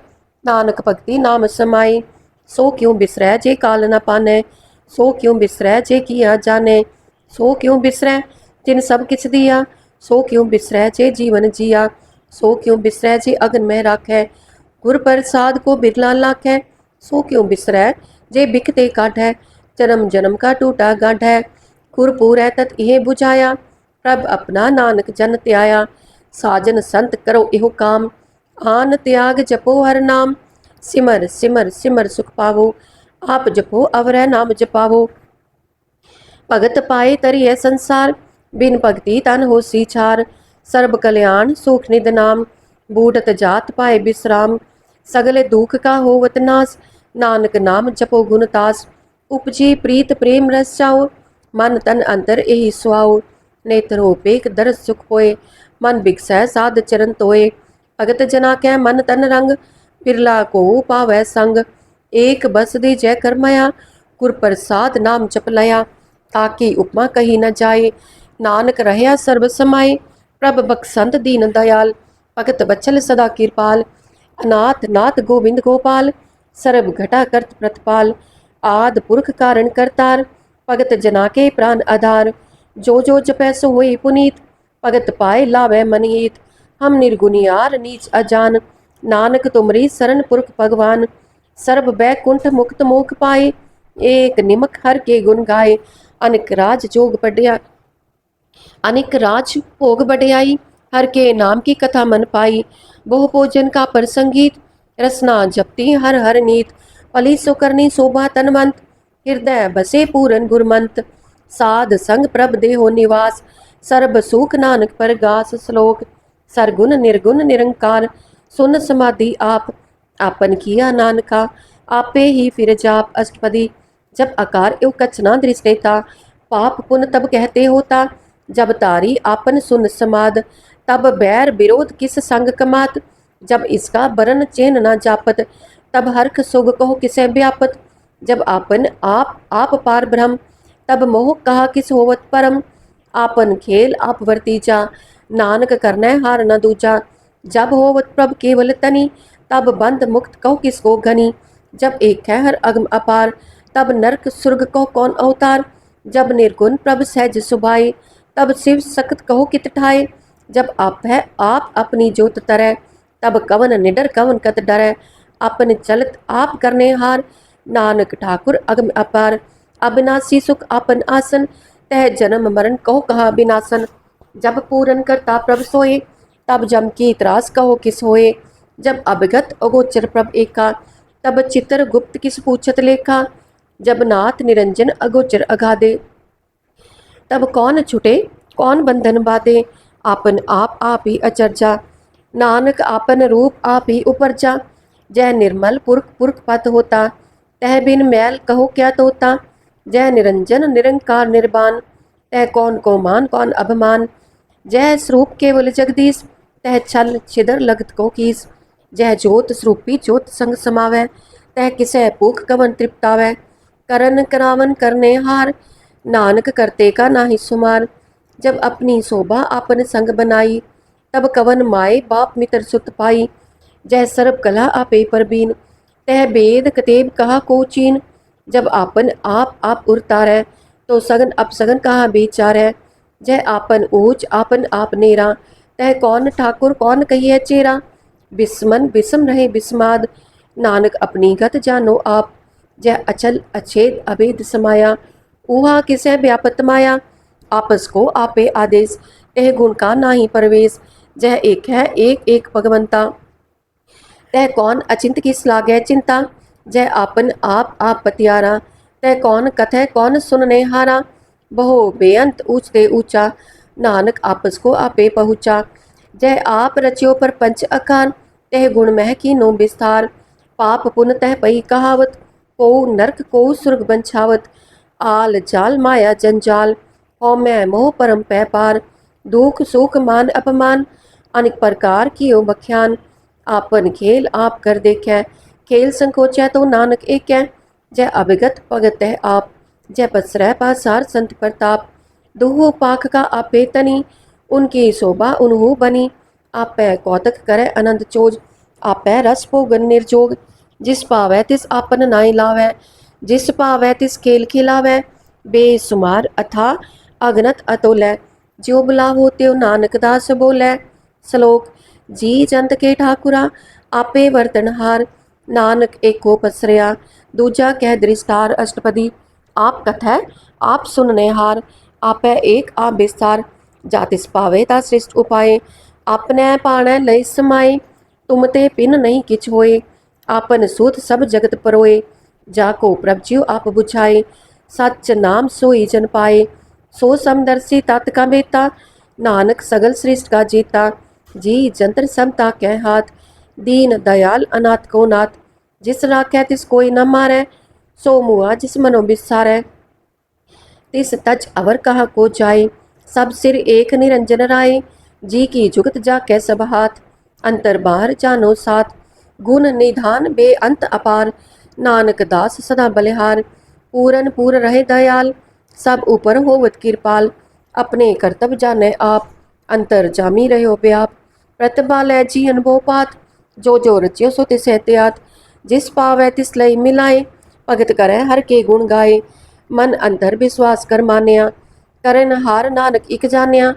Speaker 1: नानक भक्ति नाम समाए। सो क्यों बिसरै जे काल न पानै, सो क्यों बिसरै जे किया जाने। सो क्यों बिसरै जिन सब किछ दिया, सो क्यों बिसरै जे जीवन जिया। सो क्यों बिसरै जे अगन में राखै, गुर प्रसाद को बिरला लाखै। सो क्यों बिसरै जे बिकते काढ़ै, जन्म जन्म का टूटा गाढ़ै। गुरपुरै तत इहे बुझाया, प्रभ अपना नानक जन त्याया। साजन संत करो इहो काम, आन त्याग जपो हर नाम। सिमर सिमर सिमर सुख पावो, आप जपो अवरै नाम जपावो। भगत पाए तरिए संसार, बिन भक्ति तन होसी छार। सर्ब कल्याण सुख निध नाम, बूढ़त जात पाए विश्राम। सगले दुख का होवत नाश, नानक नाम जपो गुण तास। उपजी प्रीत प्रेम रस जाओ, मन तन अंतर यही सुआओ। नेत्र पेख दरस सुख होए, मन बिकसै साध चरण तोए। भगत जना कै मन तन रंग, बिरला को पावै संग। एक बस दे जय करमया, गुर प्रसाद नाम जप लया। ताकि उपमा कही न जाए, नानक रहया सर्ब समाए। प्रभ बख्शंत दीन दयाल, भगत बचल सदा कृपाल। अनाथ नाथ गोविंद गोपाल, सर्ब घटा करत प्रतपाल। आद पुरख कारण करतार, भगत जना के प्राण आधार। जो जो जपै सो होई पुनीत, भगत पाए लावै मनीत। हम निर्गुनियार नीच अजान, नानक तुमरी शरण पुरख भगवान। सर्ब बैकुंठ मुक्त मोख पाए, एक निमक हर के गुण गाए। अनिक राज जोग बढ़िया, अनिक राज भोग बढ़ियाई। हर के नाम की कथा मन पाई, बहु भोजन का प्रसंगीत। रसना जपती हर हर नीत, पली सो करनी शोभा तनवंत। हृदय बसे पूरन गुरमंत, साध संग प्रभ देहो निवास। सर्ब सुख नानक परगास श्लोक। सरगुण निर्गुण निरंकार, सुन समाधि आप। आपन किया नानका, आपे ही फिर जाप अष्टपदी। जब आकार एव कछ ना दृष्टे था, पाप पुण्य तब कहते होता। जब तारी आपन सुन समाद, तब बैर विरोध किस संग कमात। जब इसका बरन चैन ना जापत, तब हर्ख सुग कहो किसे व्यापत। जब आपन आप पार ब्रह्म, तब मोह कहा किस होवत परम। आपन खेल आप वर्तीजा, नानक करनै हार न दूजा। जब होवत प्रभ केवल तनी, तब बंद मुक्त कहो किसको घनी। जब एक है हर अगम अपार, तब नरक सुर्ग कहो कौन अवतार। जब निर्गुण प्रभ सहज सुभाए, तब शिव सख्त कहो कित ठाए। जब आप है आप अपनी जोत तरह, तब कवन निडर कवन कत डरै। अपन चलत आप करने हार, नानक ठाकुर अगम अपार। अविनाशी सुख आपन आसन, तह जन्म मरण कहो कहा विनाशन। जब पूरन करता प्रभ सोए, तब जम की त्रास कहो किस होए। जब अभिगत अगोचर प्रभ एका, तब चित्र गुप्त किस पूछत लेखा। जब नाथ निरंजन अगोचर अगाधे, तब कौन छुटे कौन बंधन बाधे। आपन आप ही अचरजा, नानक आपन रूप आप ही उपरजा। जय निर्मल पुरख पुरख पत होता, तह बिन मैल कहो क्या तोता। जय निरंजन निरंकार निर्वाण, तह कौन को मान कौन अभिमान। जय स्वरूप केवल जगदीश, तह छल छिदर लगत को कीस। जय ज्योत स्वरूपी ज्योत संग समावै, तह किसै भूख कवन तृप्तावै। करन करावन करने हार, नानक करते का नाही सुमार। जब अपनी शोभा आपन संग बनाई, तब कवन माए बाप मित्र सुत पाई। जय सर्ब कला आपे परबीन, तह वेद कतेब कहा को चीन। जब आपन आप उरतारै, तो सगन अपसगन कहाँ विचार है। जय आपन ऊंच आपन आप नेरा, तह कौन ठाकुर कौन कहिए चेरा। बिस्मन बिस्म रहे बिस्माद, नानक अपनी गत जानो आप। जय अचल अछेद अभेद समाया, ऊहा किसे व्यापत माया। आपस को आपे आदेश, तह गुण का नाही परवेश। जय एक है एक एक भगवंता, तह कौन अचिंत किस लागे चिंता। जय आपन आप पतियारा, तह कौन कथय कौन सुनने हारा। बहु बेअंत ऊंचते ऊंचा, नानक आपस को आपे पहुँचा। जय आप रचियो पर पंच अखान, तह गुण मह की नो विस्तार। पाप पुन तह पई कहावत, को नरक को सुर्ग बंछावत। आल जाल माया जंजाल, हो मैं मोह परम पै पार। दुख सुख मान अपमान, अनेक प्रकार कियो बख्यान। आपन खेल आप कर देखे, खेल संकोचै तो नानक एक है। जय अभिगत भगत है आप, जय पसरै पासार संत प्रताप। दुहो पाख का आपे तनी, उनकी शोभा उन्हू बनी। आपै कौतक करे आनंद चोज, आपै रस भोगन निर्जोग। जिस पावै तिस आपन नाई लावै, जिस पावै तिस खेल खिलावै। बेसुमार अथा अगनत अतुलै, ज्यो बुलावो त्यो नानक दास बोलै। श्लोक जी जंत के ठाकुरा, आपे वर्तनहार। नानक एको पसरया, दूजा कह दृष्टार। अष्टपदी आप कथै आप सुनने हार, आपै एक आप विस्तार। जातिस पावे ता सृष्ट उपाय, आपने पाणै लय समाए। तुम ते पिन नहीं किछ होए, आपन सूत सब जगत परोए। जाको प्रभज्यू आप बुझाए, सच नाम सोई जन पाए। सो समदर्शी तत् का बेता, नानक सगल सृष्ट का जीता। जी जंतर समता कै हाथ, दीन दयाल अनाथ को नाथ। जिस राखै तिस कोई न मारै, सो मुआ जिस मनो बिसारै। तिस तज अवर कहा को जाए, सब सिर एक निरंजन राय। जी की जुगत जाकै सब हाथ, अंतर बाहर जानो साथ। गुण निधान बेअंत अपार, नानक दास सदा बलिहार। पूरन पूर रहे दयाल, सब ऊपर होवत कृपाल। अपने कर्तव्य जाने आप, अंतर जामी रहो व्याप। प्रतिभा लै जी अनुभव पात, जो रचियो सो तिस त्यात। जिस पावै तिस लई मिलाए, भगत करे हर के गुण गाए। मन अंतर विश्वास कर मानिया, करन हार नानक इक जानिया।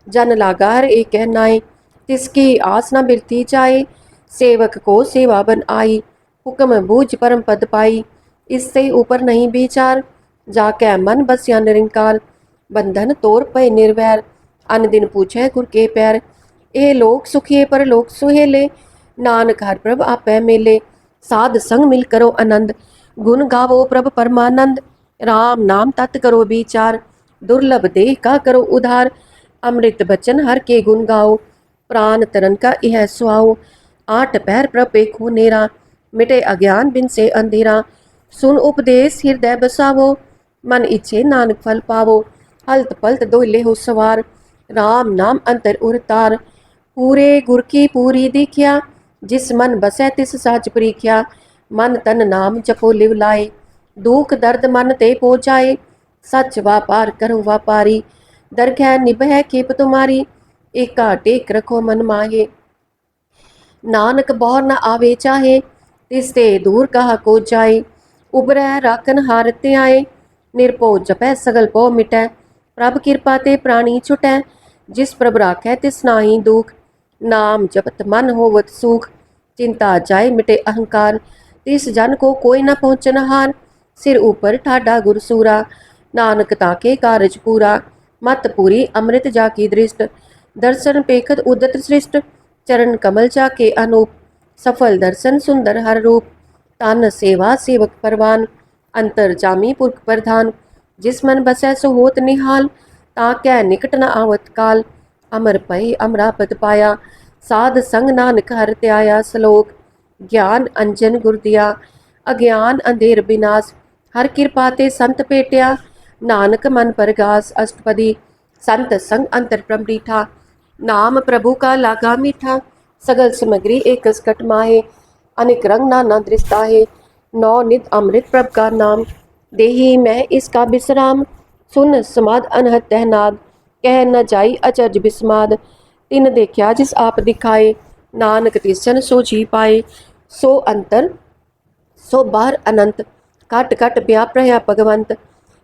Speaker 1: जन लागा हर एक नाई, तिसकी आस न बिरती जाए। सेवक को सेवा बन आई, हुक्म बूझ परम पद पाई। इससे ऊपर नहीं विचार, जाकै मन बसिया निरंकार। बंधन तोर पय निर्वैर, अन दिन पूछे गुर के पैर। ए लोक सुखिए पर लोक सुहेले, नानक हर प्रभ आपै मेले। साध संग मिल करो आनंद, गुण गावो प्रभ परमानंद। राम नाम तत् करो विचार, दुर्लभ देह का करो उधार। अमृत बचन हर के गुण गाओ, प्राण तरन का यह सुहाओ। आठ पैर प्रभ पेखो नेरा, मिटे अज्ञान बिन से अंधेरा। सुन उपदेश हृदय बसावो, मन इच्छे नानक फल पावो। हलत पलत दोइले हो सवार, राम नाम अंतर उरतार। पूरे गुर की पूरी दीख्या, जिस मन बसै तिस साच परीख्या। मन तन नाम जपो लिव लाए, दुख दर्द मन ते पो जाए। सच व्यापार करो व्यापारी, दरगह निभै खेप तुम्हारी। एका टेक रखो मन माहे, नानक बहुर न आवे चाहे। तिसते दूर कहा को जाए, उबरै राखन हार ते आए। निरपो जपै सगल पो मिटै, प्रभ कृपा ते प्राणी छुटै। जिस प्रभ राखै तिस नाहि दुख, नाम जपत मन होवत सुख। चिंता जाए मिटे अहंकार, तिस जन को कोई न पहुँचन हार। सिर ऊपर ठाडा गुरसूरा, नानक ताके कारज पूरा। मत पूरी अमृत जाकी दृष्ट, दर्शन पेखत उदत सृष्ट। चरण कमल जाके अनूप, सफल दर्शन सुंदर हर रूप। तन सेवा सेवक परवान, अंतर जामी पुरख प्रधान। जिस मन बसै सो होत निहाल, ताकै निकट न आवत काल। अमर पै अमरापद पाया, साध संग नानक हर त्याया। श्लोक ज्ञान अंजन गुर दिया, अज्ञान अंधेर विनाश। हर कृपा ते संत पेटिया, नानक मन परगास। अष्टपदी संत संग अंतर प्रमरीठा, नाम प्रभु का लागा मीठा। सगल सामग्री एक घट माहे, अनेक रंग नाना दृष्टा है। नौ नित अमृत प्रभ का नाम, देही मैं इसका विश्राम। सुन समाद अनहद तहनाद, कह न जाई अचरज बिस्माद। तिन देखा जिस आप दिखाए, नानक तिसन सो जी पाए। सो अंतर सो बाहर अनंत, घट घट व्याप रहा भगवंत।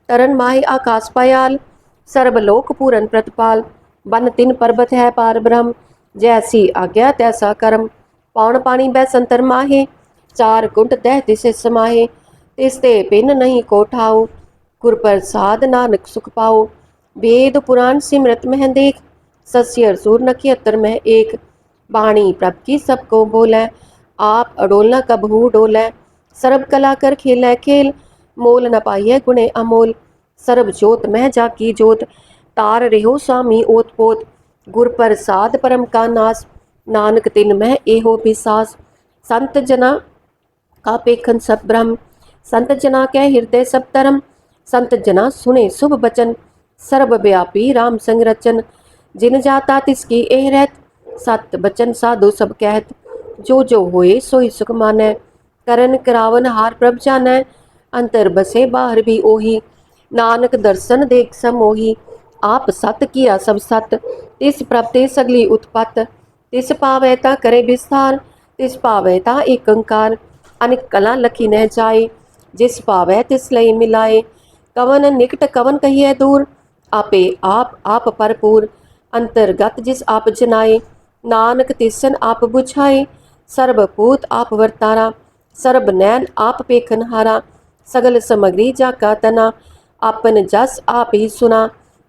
Speaker 1: तरन माहि आकाश पायाल, सर्वलोक पूरन प्रतिपाल। बन तिन पर्वत है पार ब्रह्म, जैसी आज्ञा तैसा कर्म। पौन पानी बै संतर माहे, चार कुंट दह तिसे समाहे। तिसते पिन नहीं को ठाओ, गुर प्रसाद नानक सुख पाओ। वेद पुराण सिमरत मह देख, सस्य सूर नक्षत्र में एक। बाणी प्रभ की सबको बोले, आप अडोलना कबहू डोले। सर्ब कला कर खेलै खेल, मोल न पाइए गुणे अमोल। सर्ब जोत मह जाकी जोत, तार रेहो स्वामी ओत पोत। गुर प्रसाद परम का नास, नानक तिन मह एहो विसास। संत जना का पेखन सब ब्रह्म, संत जना के हृदय सब धर्म। संत जना सुने शुभ बचन, सर्वव्यापी राम संग रचन। जिन जाता तिसकी एह रहत, सत बचन साधु सब कहत। जो होए सोई सुख मानै, करन करावन हार प्रभ जानै। अंतर बसे बाहर भी ओही, नानक दर्शन देख समोही। आप सत किया सब सत, तिस प्रभ ते सगली उत्पत। तिस पावै ता करे विस्तार, तिस पावै ता एक अंकार। अनेक कला लखी न जाए, जिस पावै तिस लय मिलाए। कवन निकट कवन कहिए दूर, आपे आप भरपूर। अंतर्गत जिस आप जनाए, नानक तिसन आप बुझाए। सर्वभूत आप वर्तारा, सर्ब नैन आप पेखन हारा। सगल समग्री जाका तना, आपन जस आप ही सुना।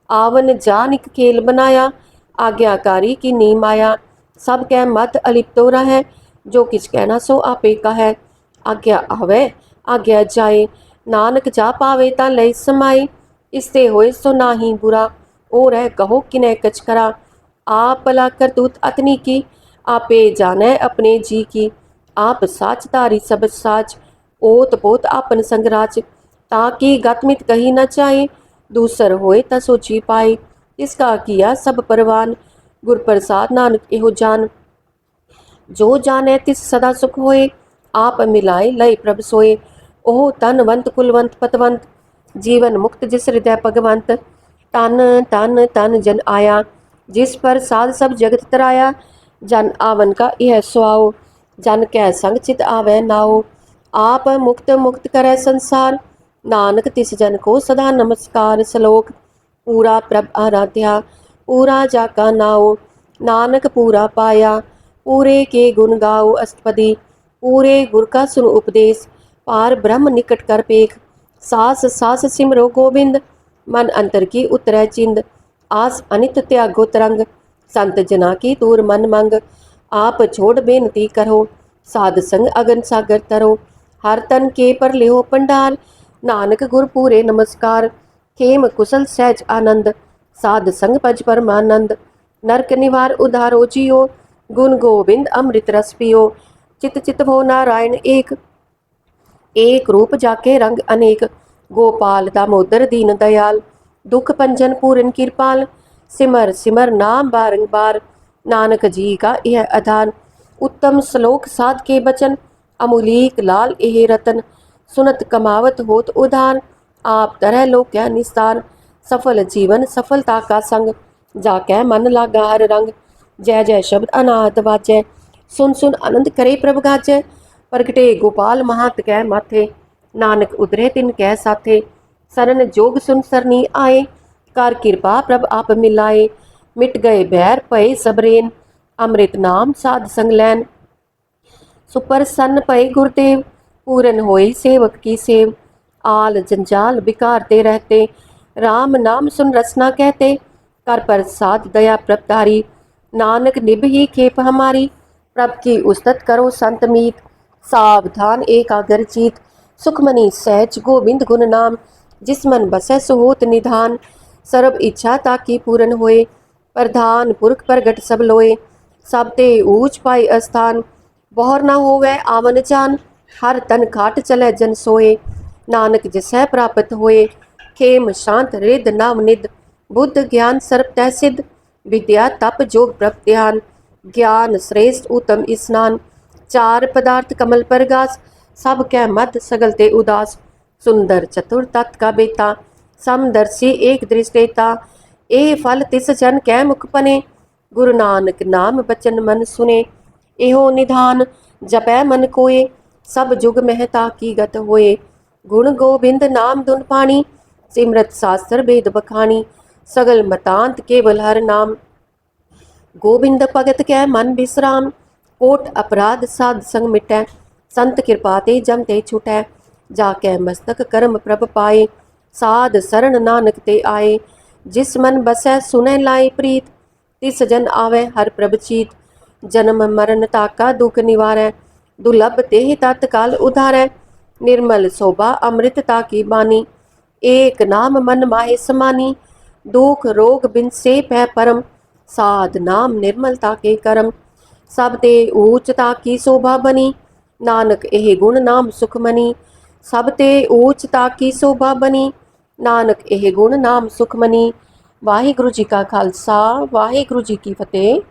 Speaker 1: आवन जानिक खेल बनाया, आज्ञाकारी की नी माया। सब कह मत अलिप्तो रहे, जो किछ कहना सो आपे का है। आज्ञा आवे आज्ञा जाए, नानक जा पावे ता लय समाए। इससे होए सो नाही बुरा, और है कहो किने कछ करा। आप भला करतूत अतनी की, आपे जाने अपने जी की। आप साच तारी सब साच, ओत पोत आपन संगराज। ताकि गतमित कही न जाए, दूसर होए ता सोची पाए। इसका किया सब परवान, गुर प्रसाद नानक एहो जान। जो जाने तिस सदा सुख होए, आप मिलाए लय प्रभ सोए। ओह तनवंत कुलवंत पतवंत, जीवन मुक्त जिस हृदय भगवंत। तन तन तन जन आया, जिस पर साध सब जगत तराया। जन आवन का यह सुआओ, जन कै संग चित आवे नाओ। आप मुक्त मुक्त करे संसार, नानक तिस जन को सदा नमस्कार। श्लोक पूरा प्रभ आराध्या, पूरा जाका नाओ। नानक पूरा पाया, पूरे के गुण गाओ अष्टपदी। पूरे गुर का सुन उपदेश, पार ब्रह्म निकट कर पेख। सास सास सिमरो गोविंद, मन अंतर की उतरै चिंद। आस अनित त्यागो तरंग, संत जना की दूर मन मंग। आप छोड़ बेनती करो, साध संग अगन सागर तरो। हर तन के पर लेहो पंडार, नानक गुर पूरे नमस्कार। खेम कुशल सहज आनंद, साध संग पज परमानंद। नरक निवार उधारो जियो, गुण गोविंद अमृत रस पियो। चित चित भो नारायण एक, एक रूप जाके रंग अनेक। गोपाल दामोदर दीन दयाल, दुख पंजन पूरन कृपाल। सिमर सिमर नाम बारंबार, नानक जी का यह आधार। उत्तम श्लोक साध के बचन, अमूलिक लाल एह रतन। सुनत कमावत होत उधार, आप तरह लोक क्या निस्तार। सफल जीवन सफलता का संग, जाकै मन लागा हर रंग। जय जय शब्द अनाहत वाजै, सुन सुन आनंद करे प्रभ गाजै। प्रगटे गोपाल महंत कै माथे, नानक उतरे तिन कै साथे। सरन जोग सुन सरनी आए, कर कृपा प्रभ आप मिलाए। मिट गए बैर भय सबरेन, अमृत नाम साध संग लैन। सुप्रसन्न भय गुरुदेव, पूरन होई सेवक की सेव। आल जंजाल बिकारते रहते, राम नाम सुन रसना कहते। कर प्रसाद दया प्रभधारी, नानक निभ ही खेप हमारी। प्रभ की उस्तत करो संत मीत, सावधान एकाग्र चीत। सुखमनी सहज गोविंद गुण नाम, जिस मन बसै सुहोत निधान। सर्ब इच्छा ताकि पूरन होए, प्रधान पुरख प्रगट सब लोए। सब ते ऊंच पाए स्थान, बहर न होवै आवन जान। हर तन खाट चलै जन सोए, नानक जिसै प्राप्त होए। खेम शांत रिद नव निद, बुद्ध ज्ञान सर्ब तै सिद्ध। विद्या तप जोग प्रभ ध्यान, ज्ञान श्रेष्ठ उत्तम स्नान। चार पदार्थ कमल पर गास, सब कै मत सगल ते उदास। सुंदर चतुर तत् का बेता, समदर्शी एक दृष्टेता। ए फल तिस जन कै मुख पने, गुरु नानक नाम बचन मन सुने। एहो निधान जपै मन कोय, सब जुग महता की गत होए। गुण गोविंद नाम धुन पाणी, सिमरत शास्त्र वेद बखानी, सगल मतांत केवल हर नाम। गोबिंद भगत कै मन विश्राम, कोट अपराध साध संग मिटै। संत कृपा ते जम ते छुटै, जाकै मस्तक कर्म प्रभ पाए। साध शरण नानक ते आए, जिस मन बसै सुनै लाई प्रीत। तिस जन आवे हर प्रभ चीत, जन्म मरण ताका दुख निवारै। दुर्लभ देह तत्काल उधारै, निर्मल शोभा अमृत ताकी बानी। एक नाम मन माहे समानी, दुख रोग बिन से पै परम। साध नाम निर्मलता के करम, सब ते ऊंचता की शोभा बनी। नानक एह गुण नाम सुखमनी, सब ते ऊंचता की शोभा बनी। नानक एह गुण नाम सुखमनी। वाहिगुरु जी का खालसा, वाहिगुरु जी की फतेह।